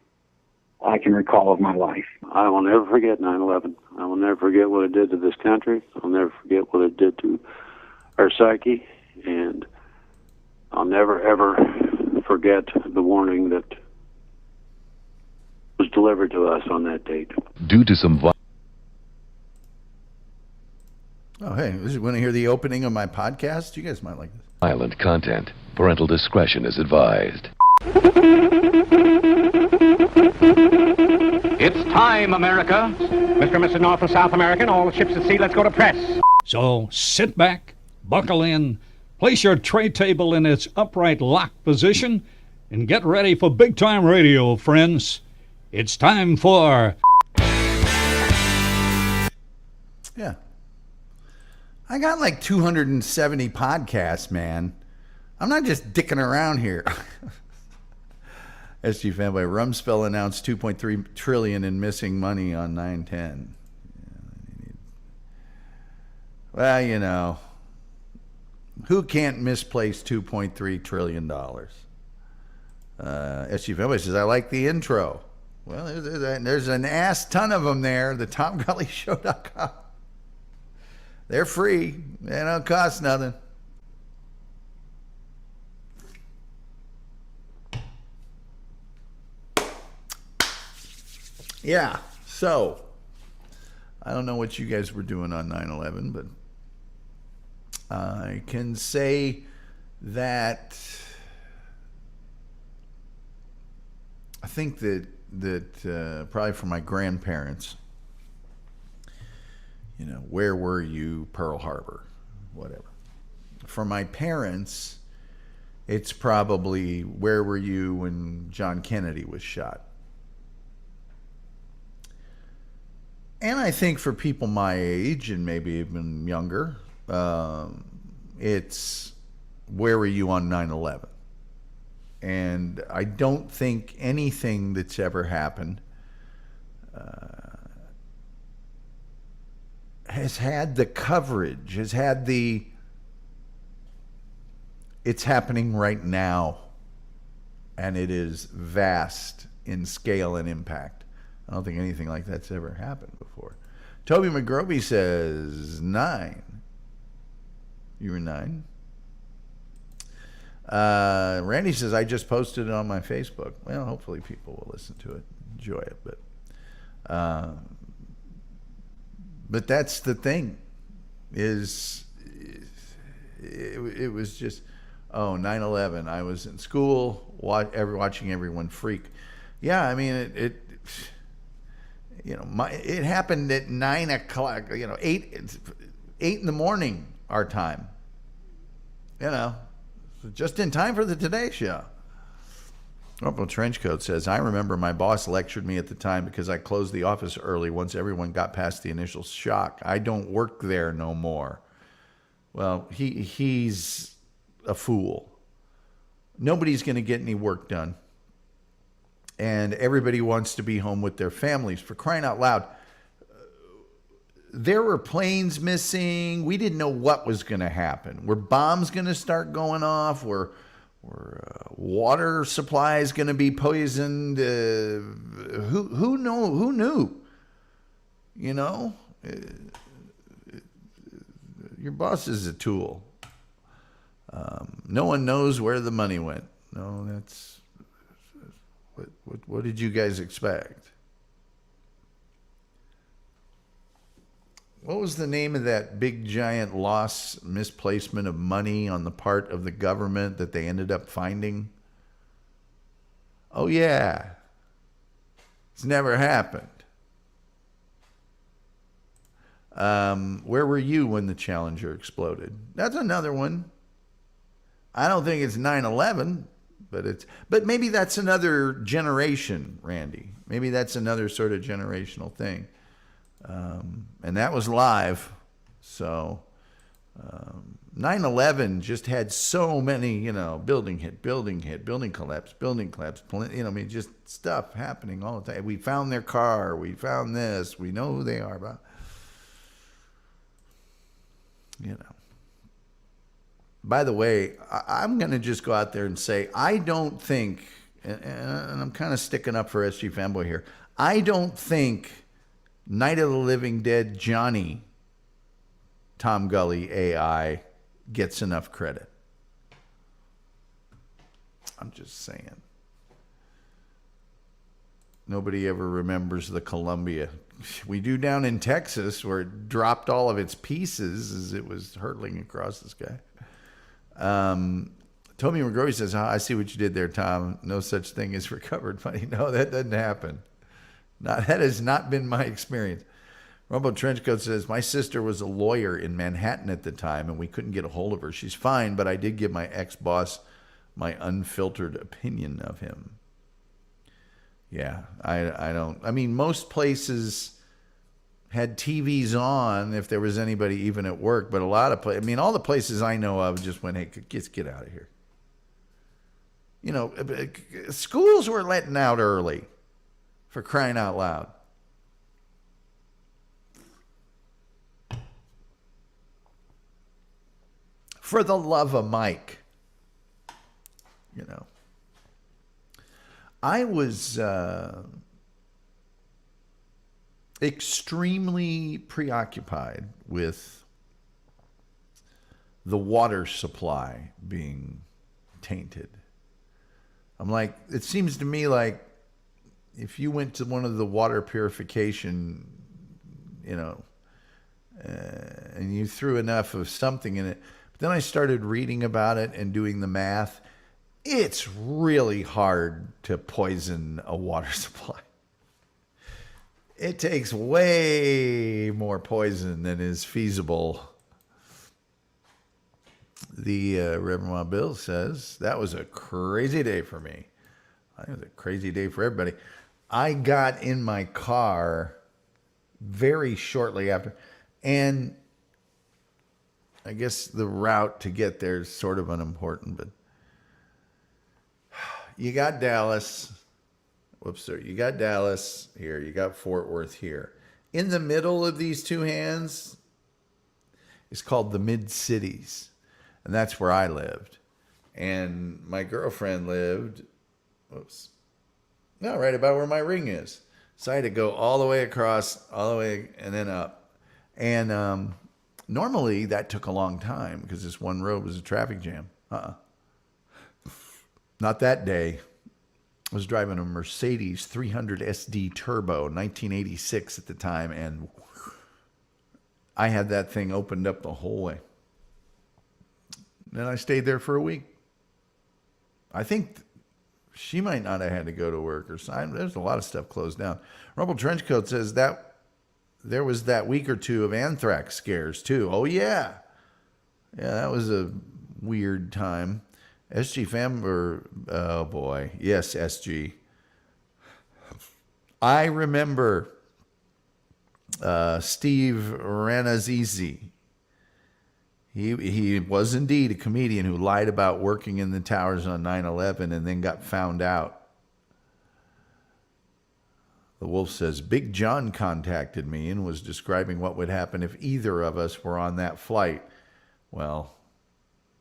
I can recall of my life. I will never forget 9/11. I will never forget what it did to this country. I'll never forget what it did to our psyche, and I'll never, ever forget the warning that was delivered to us on that date. Due to some Oh, hey, want to hear the opening of my podcast? You guys might like this. violent content, parental discretion is advised. It's time, America. Mr. and Mrs. North and South American, all the ships at sea, let's go to press. So sit back, buckle in, place your tray table in its upright lock position, and get ready for big-time radio, friends. It's time for... Yeah. I got like 270 podcasts, man. I'm not just dicking around here. SG Fanboy, Rumspell announced $2.3 trillion in missing money on 9/10. Well, you know, who can't misplace $2.3 trillion? SG Family says, I like the intro. Well, there's an ass ton of them there. The TomGullyShow.com. They're free. They don't cost nothing. Yeah, so I don't know what you guys were doing on 9/11, but I can say that I think that probably for my grandparents, you know, where were you, Pearl Harbor, whatever. For my parents, it's probably where were you when John Kennedy was shot. And I think for people my age and maybe even younger, it's where were you on 9/11? And I don't think anything that's ever happened has had the coverage, has had the, it's happening right now, and it is vast in scale and impact. I don't think anything like that's ever happened before. Toby McGrovey says 9. You were 9. Randy says, I just posted it on my Facebook. Well, hopefully people will listen to it, enjoy it. But that's the thing, is it was just, 9/11. I was in school watching everyone freak. Yeah, I mean, it it happened at 9 o'clock, 8 in the morning, our time. Just in time for the Today Show. Purple Trenchcoat says, I remember my boss lectured me at the time because I closed the office early once everyone got past the initial shock. I don't work there no more. Well, he's a fool. Nobody's going to get any work done. And everybody wants to be home with their families. For crying out loud, there were planes missing. We didn't know what was going to happen. Were bombs going to start going off? Were water supplies going to be poisoned? Who knew? Your boss is a tool. No one knows where the money went. No, that's what did you guys expect? What was the name of that big giant misplacement of money on the part of the government that they ended up finding? Oh yeah. It's never happened. Where were you when the Challenger exploded? That's another one. I don't think it's 9/11, but maybe that's another generation, Randy. Maybe that's another sort of generational thing. And that was live. So 9/11 just had so many, building hit, building collapse, just stuff happening all the time. We found their car. We found this. We know who they are. But, By the way, I'm going to just go out there and say, I don't think, and I'm kind of sticking up for SG Fanboy here, I don't think Night of the Living Dead Johnny, Tom Gully AI, gets enough credit. I'm just saying. Nobody ever remembers the Columbia. We do down in Texas, where it dropped all of its pieces as it was hurtling across the sky. Tommy McGrory says, I see what you did there, Tom. No such thing as recovered money. No, that doesn't happen. That has not been my experience. Rumble Trenchcoat says, my sister was a lawyer in Manhattan at the time, and we couldn't get a hold of her. She's fine, but I did give my ex-boss my unfiltered opinion of him. Yeah, I mean, most places had TVs on if there was anybody even at work, but a lot of places, all the places I know of just went, hey, just get out of here. Schools were letting out early, for crying out loud. For the love of Mike. You know. I was extremely preoccupied with the water supply being tainted. I'm like, it seems to me like if you went to one of the water purification, and you threw enough of something in it, but then I started reading about it and doing the math. It's really hard to poison a water supply. It takes way more poison than is feasible. The Reverend Wild Bill says, that was a crazy day for me. I think it was a crazy day for everybody. I got in my car very shortly after, and I guess the route to get there is sort of unimportant, but you got Dallas. You got Dallas here. You got Fort Worth here. In the middle of these two hands is called the Mid-Cities. And that's where I lived. And my girlfriend lived, right about where my ring is. So I had to go all the way across, all the way, and then up. And normally that took a long time because this one road was a traffic jam. Not that day. I was driving a Mercedes 300 SD Turbo, 1986 at the time, and I had that thing opened up the whole way. Then I stayed there for a week. I think she might not have had to go to work or something. There's a lot of stuff closed down. Rumble Trenchcoat says that there was that week or two of anthrax scares too. Oh yeah. Yeah, that was a weird time. SG oh boy. Yes, SG. I remember Steve Ranazizi. He was indeed a comedian who lied about working in the towers on 9/11 and then got found out. The Wolf says, Big John contacted me and was describing what would happen if either of us were on that flight. Well,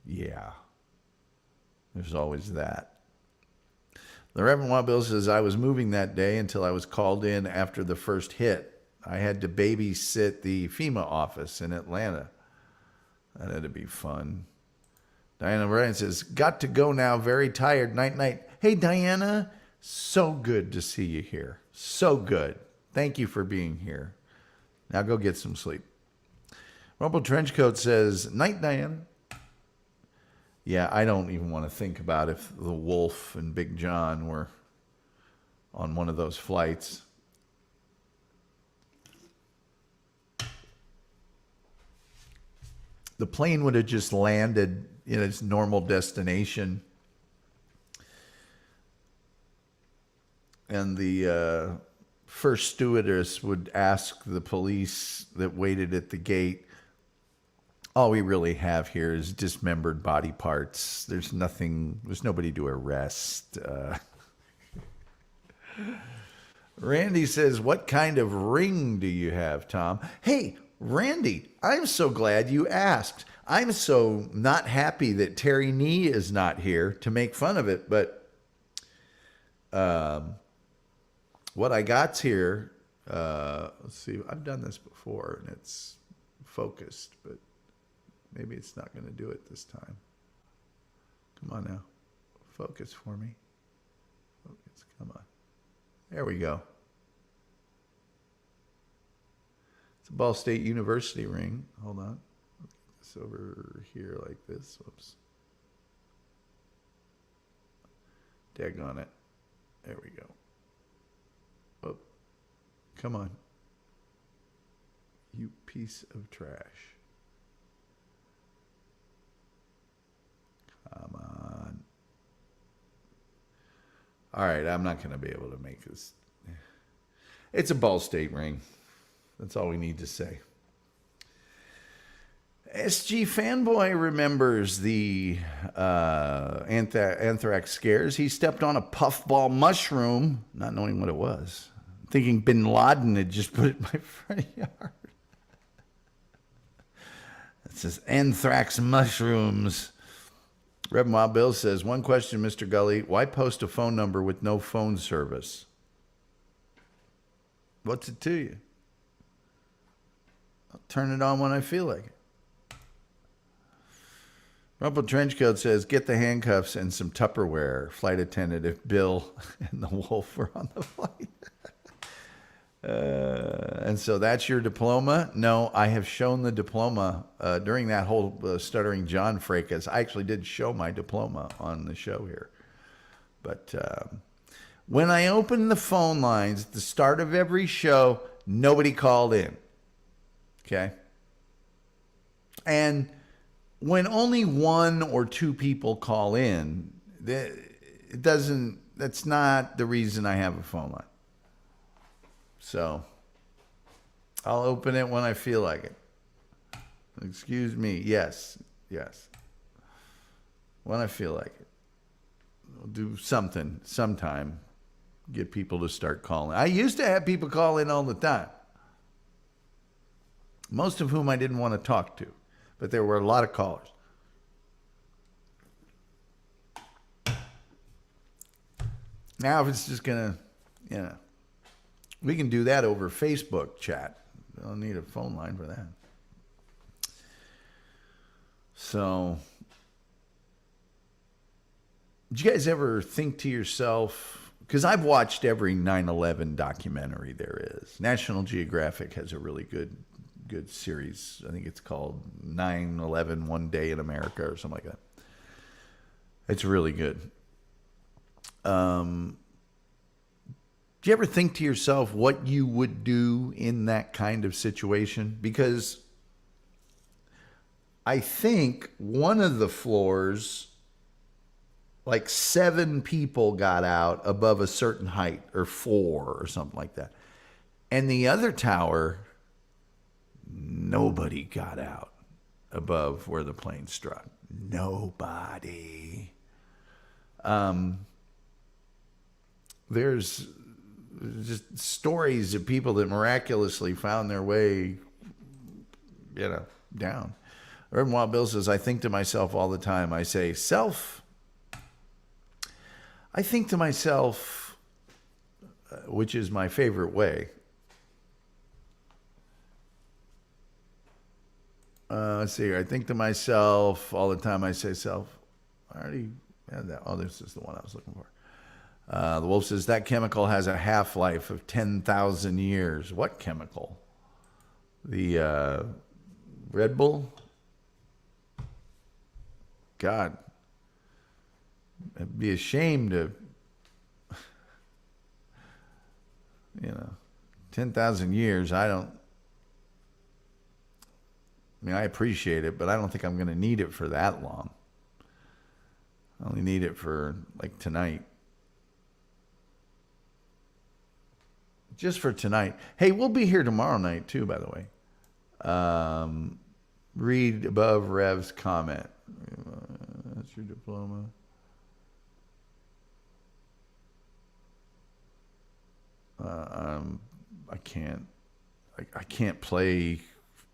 yeah. There's always that. The Reverend Wild Bill says, I was moving that day until I was called in after the first hit. I had to babysit the FEMA office in Atlanta. That had to be fun. Diana Bryan says, got to go now, very tired, night, night. Hey, Diana, so good to see you here. So good. Thank you for being here. Now go get some sleep. Rumble Trenchcoat says, night, Diana. Yeah, I don't even want to think about if the Wolf and Big John were on one of those flights. The plane would have just landed in its normal destination. And the first stewardess would ask the police that waited at the gate, all we really have here is dismembered body parts. There's nobody to arrest. Randy says, what kind of ring do you have, Tom? Hey, Randy, I'm so glad you asked. I'm so not happy that Terry Nee is not here to make fun of it, but what I got here, let's see, I've done this before and it's focused, but maybe it's not going to do it this time. Come on now. Focus for me. Focus, come on. There we go. It's a Ball State University ring. Hold on. Get this over here like this. Whoops. Daggone it. There we go. Oh, come on. You piece of trash. Come on. All right, I'm not going to be able to make this. It's a Ball State ring. That's all we need to say. SG Fanboy remembers the anthrax scares. He stepped on a puffball mushroom, not knowing what it was, thinking Bin Laden had just put it in my front yard. That's says anthrax mushrooms. Reverend Wild Bill says, one question, Mr. Gully. Why post a phone number with no phone service? What's it to you? I'll turn it on when I feel like it. Rumpled Trenchcoat says, get the handcuffs and some Tupperware. Flight attendant if Bill and the wolf were on the flight. And so that's your diploma? No, I have shown the diploma during that whole Stuttering John fracas. I actually did show my diploma on the show here. But when I opened the phone lines at the start of every show, nobody called in. Okay? And when only one or two people call in, that's not the reason I have a phone line. So I'll open it when I feel like it. Excuse me. Yes. When I feel like it. I'll do something sometime. Get people to start calling. I used to have people call in all the time. Most of whom I didn't want to talk to. But there were a lot of callers. Now if it's just going to, we can do that over Facebook chat. I don't need a phone line for that. So, did you guys ever think to yourself, because I've watched every 9/11 documentary there is. National Geographic has a really good series. I think it's called 9/11 One Day in America or something like that. It's really good. Do you ever think to yourself what you would do in that kind of situation? Because I think one of the floors, like 7 people got out above a certain height, or 4 or something like that. And the other tower, nobody got out above where the plane struck. Nobody. There's just stories of people that miraculously found their way, down. Urban Wild Bill says, I think to myself all the time. I say, I think to myself, which is my favorite way. Let's see here. I think to myself all the time. I say self. I already had that. Oh, this is the one I was looking for. The wolf says, that chemical has a half-life of 10,000 years. What chemical? The Red Bull? God. I'd be ashamed to, 10,000 years. I appreciate it, but I don't think I'm going to need it for that long. I only need it for, like, tonight. Just for tonight. Hey, we'll be here tomorrow night, too, by the way. Read above Rev's comment. That's your diploma. I can't play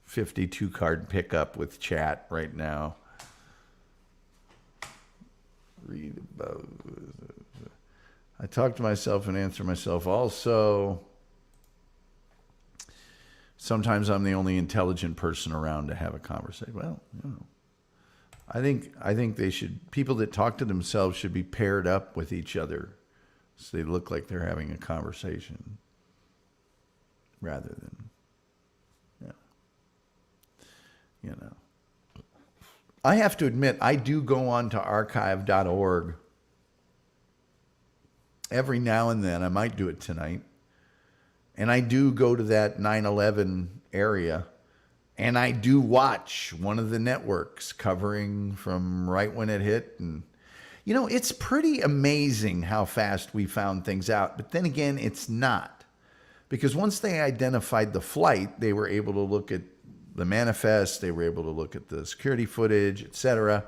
52 card pickup with chat right now. Read above. I talk to myself and answer myself also. Sometimes I'm the only intelligent person around to have a conversation. Well, I think they should, people that talk to themselves should be paired up with each other so they look like they're having a conversation rather than, I have to admit, I do go on to archive.org every now and then. I might do it tonight. And I do go to that 9/11 area, and I do watch one of the networks covering from right when it hit. And, it's pretty amazing how fast we found things out. But then again, it's not. Because once they identified the flight, they were able to look at the manifest, they were able to look at the security footage, etc.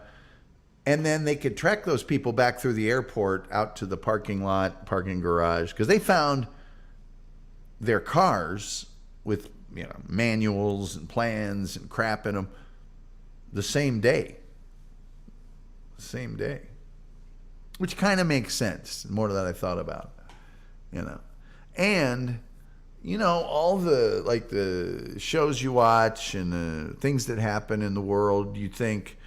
And then they could track those people back through the airport out to the parking lot, parking garage, because they found their cars with manuals and plans and crap in them. the same day. Same day. Which kind of makes sense, more than I thought about, you know. And, you know, all the, like, the shows you watch and the things that happen in the world, you think,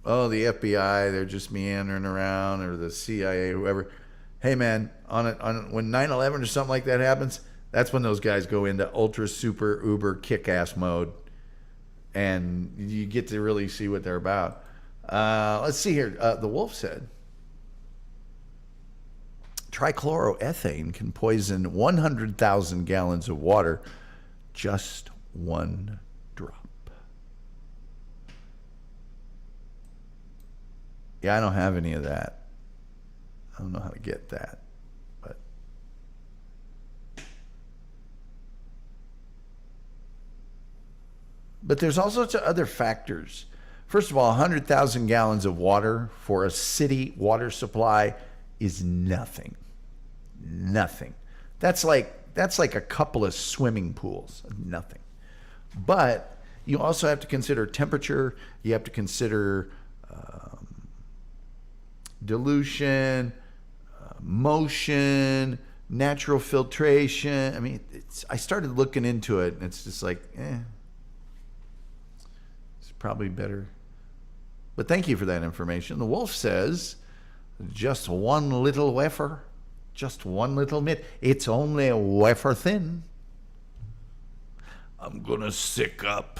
oh, the FBI, they're just meandering around, or the CIA, whoever. Hey, man, when 9/11 or something like that happens, that's when those guys go into ultra, super, uber, kick-ass mode, and you get to really see what they're about. Let's see here. The Wolf said, trichloroethane can poison 100,000 gallons of water, just one drop. Yeah, I don't have any of that. I don't know how to get that. But there's all sorts of other factors. First of all, 100,000 gallons of water for a city water supply is nothing. Nothing. That's like a couple of swimming pools. Nothing. But you also have to consider temperature. You have to consider dilution, motion, natural filtration. I mean, I started looking into it, and it's just like, it's probably better. But thank you for that information. The Wolf says, just one little wafer, just one little bit. It's only a wafer thin. I'm gonna sick up.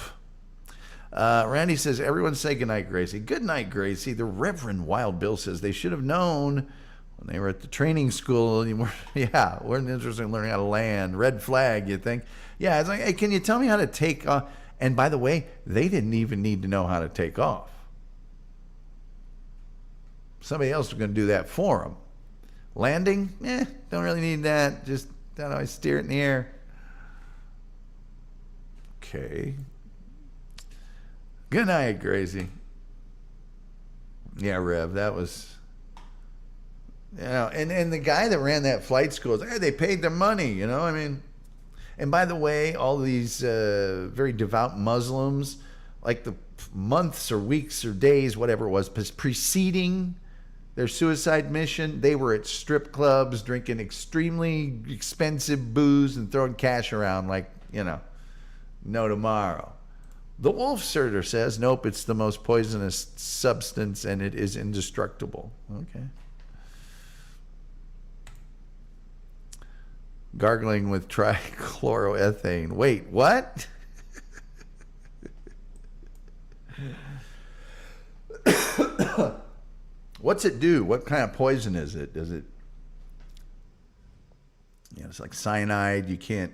Randy says, everyone say goodnight, Gracie. Good night, Gracie. The Reverend Wild Bill says they should have known when they were at the training school. Weren't interested in learning how to land. Red flag, you think? Yeah, it's like, hey, can you tell me how to take off? And by the way, they didn't even need to know how to take off. Somebody else was going to do that for them. Landing? Don't really need that. Just, I don't know, I steer it in the air. Okay. Good night, Gracie. Yeah, Rev, that was, you know, and the guy that ran that flight school, hey, they paid their money, you know, I mean, and by the way, all these very devout Muslims, like the months or weeks or days, whatever it was, preceding their suicide mission, they were at strip clubs drinking extremely expensive booze and throwing cash around like, you know, no tomorrow. The Wolf Surter says, nope, it's the most poisonous substance and it is indestructible. Okay. Gargling with trichloroethane. Wait, what? What's it do? What kind of poison is it? Does it, you know, it's like cyanide. You can't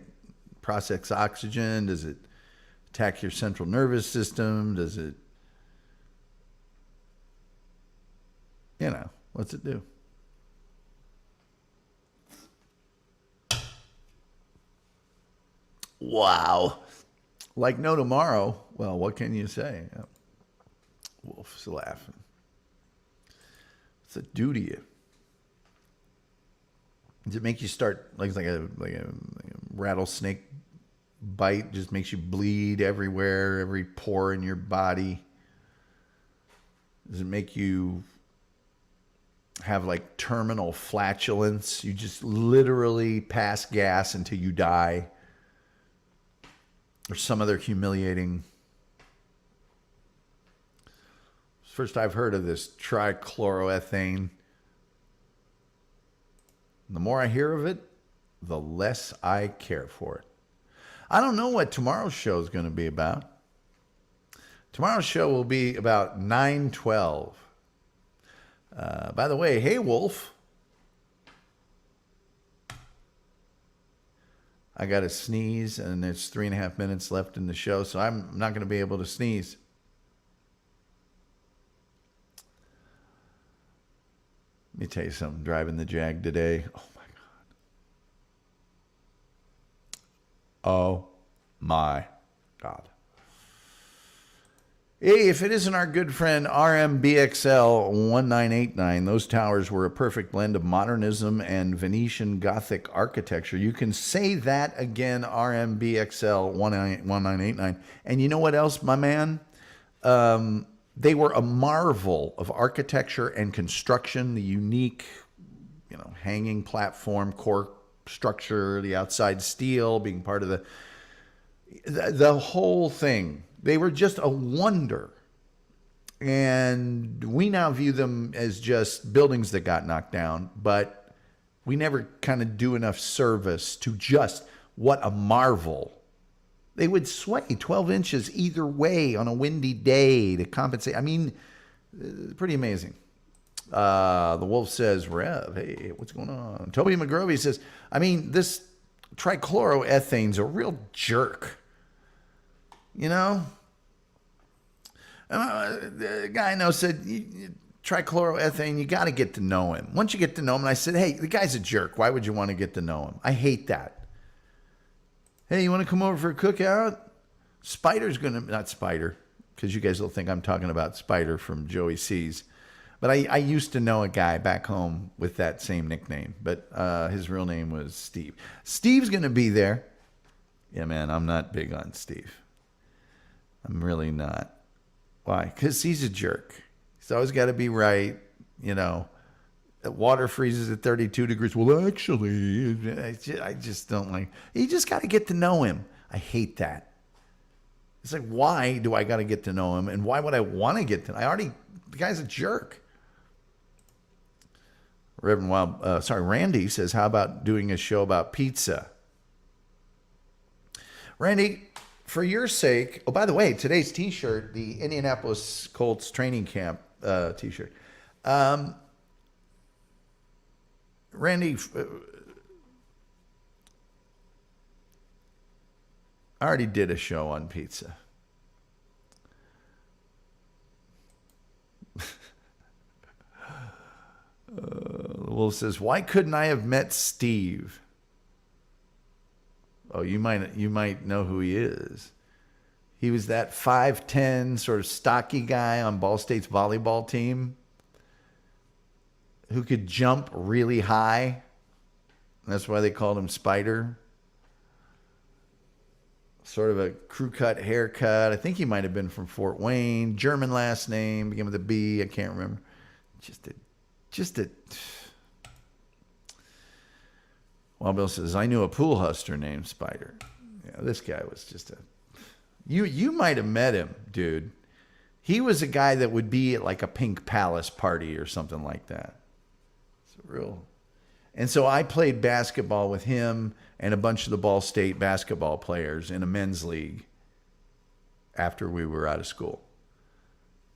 process oxygen. Does it attack your central nervous system? Does it, you know, what's it do? Wow. Like no tomorrow. Well, what can you say? Wolf's laughing. What's it do to you? Does it make you start like a rattlesnake bite? Just makes you bleed everywhere, every pore in your body? Does it make you have like terminal flatulence? You just literally pass gas until you die? Or some other humiliating. First I've heard of this trichloroethane. The more I hear of it, the less I care for it. I don't know what tomorrow's show is going to be about. Tomorrow's show will be about 9/12. By the way, hey, Wolf. I got to sneeze, and there's 3.5 minutes left in the show, so I'm not going to be able to sneeze. Let me tell you something. Driving the Jag today. Oh, my God. Oh, my God. Hey, if it isn't our good friend RMBXL 1989, those towers were a perfect blend of modernism and Venetian Gothic architecture. You can say that again, RMBXL 1989. And you know what else, my man? They were a marvel of architecture and construction, the unique, hanging platform, core structure, the outside steel being part of the whole thing. They were just a wonder. And we now view them as just buildings that got knocked down, but we never kind of do enough service to just what a marvel. They would sway 12 inches either way on a windy day to compensate. I mean, pretty amazing. The Wolf says, Rev, hey, what's going on? Toby McGrovey says, this trichloroethane's a real jerk. The guy I know said, trichloroethane, you got to get to know him. Once you get to know him, and I said, hey, the guy's a jerk. Why would you want to get to know him? I hate that. Hey, you want to come over for a cookout? Spider's going to, not Spider, because you guys will think I'm talking about Spider from Joey C's. But I used to know a guy back home with that same nickname, but his real name was Steve. Steve's going to be there. Yeah, man, I'm not big on Steve. I'm really not. Why? Because he's a jerk. He's always got to be right. Water freezes at 32 degrees. Well, actually, I just don't like. You just got to get to know him. I hate that. It's like, why do I got to get to know him? And why would I want to get to? The guy's a jerk. Randy says, how about doing a show about pizza? Randy, for your sake, oh, by the way, today's t-shirt, the Indianapolis Colts training camp t-shirt. Randy, I already did a show on pizza. The Wolf says, why couldn't I have met Steve? Oh, you might know who he is. He was that 5'10", sort of stocky guy on Ball State's volleyball team who could jump really high. That's why they called him Spider. Sort of a crew cut haircut. I think he might have been from Fort Wayne. German last name, began with a B. I can't remember. Just a. Well, Bill says, I knew a pool huster named Spider. Yeah, this guy was just a. You might have met him, dude. He was a guy that would be at like a Pink Palace party or something like that. It's real. And so I played basketball with him and a bunch of the Ball State basketball players in a men's league after we were out of school.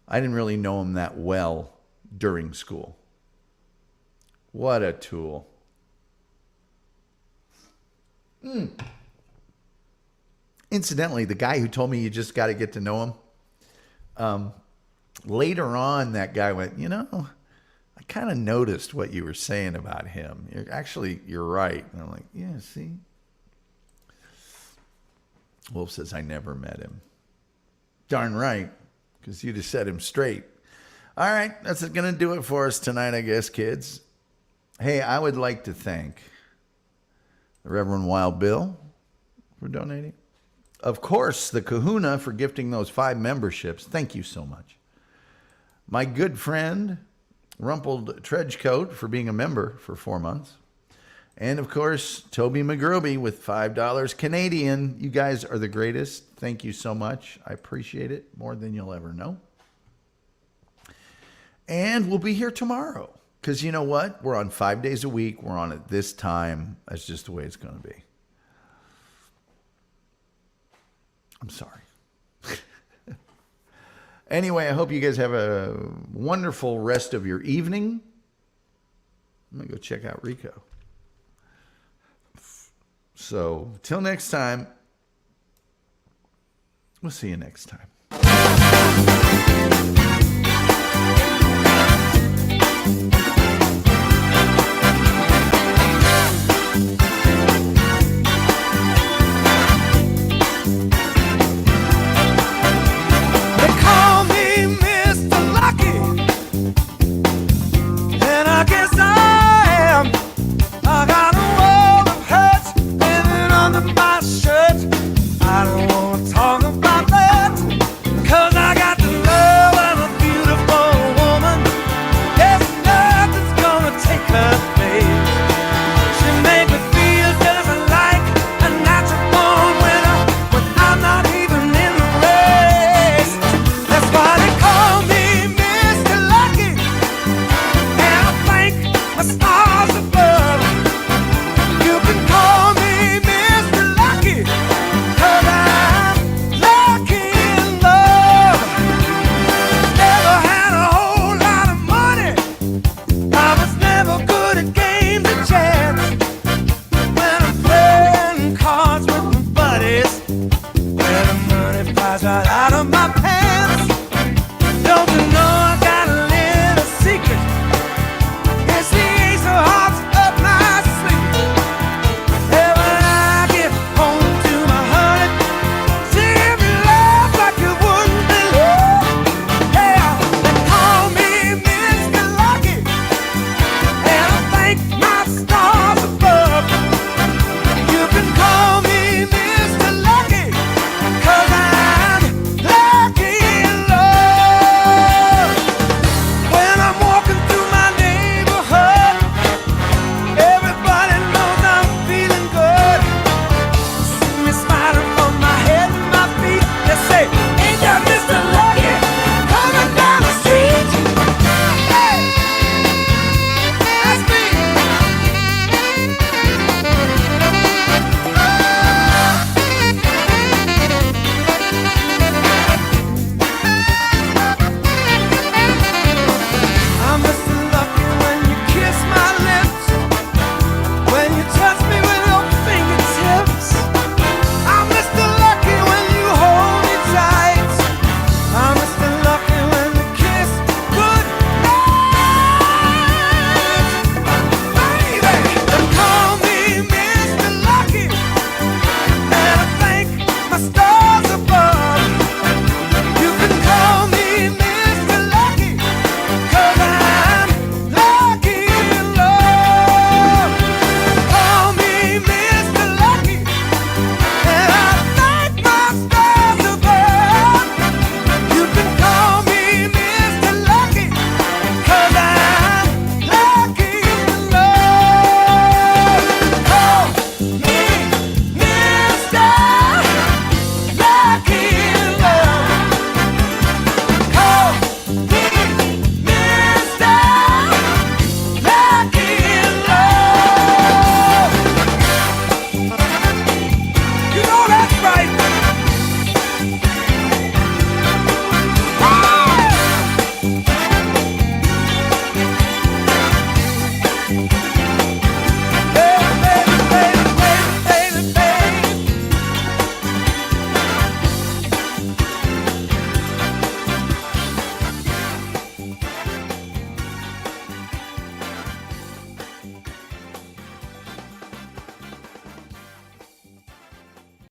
I didn't really know him that well during school. What a tool. Incidentally, the guy who told me you just got to get to know him, later on, that guy went, I kind of noticed what you were saying about him. You're right. And I'm like, yeah, see? Wolf says, I never met him. Darn right, because you just set him straight. All right, that's going to do it for us tonight, I guess, kids. Hey, I would like to thank the Reverend Wild Bill for donating. Of course, the Kahuna for gifting those 5 memberships. Thank you so much. My good friend, Rumpled Tredgecoat, for being a member for 4 months. And, of course, Toby McGroby with $5 Canadian. You guys are the greatest. Thank you so much. I appreciate it more than you'll ever know. And we'll be here tomorrow. Because you know what? We're on 5 days a week. We're on at this time. That's just the way it's going to be. I'm sorry. Anyway, I hope you guys have a wonderful rest of your evening. I'm going to go check out Rico. So, till next time, we'll see you next time. They call flies right out of my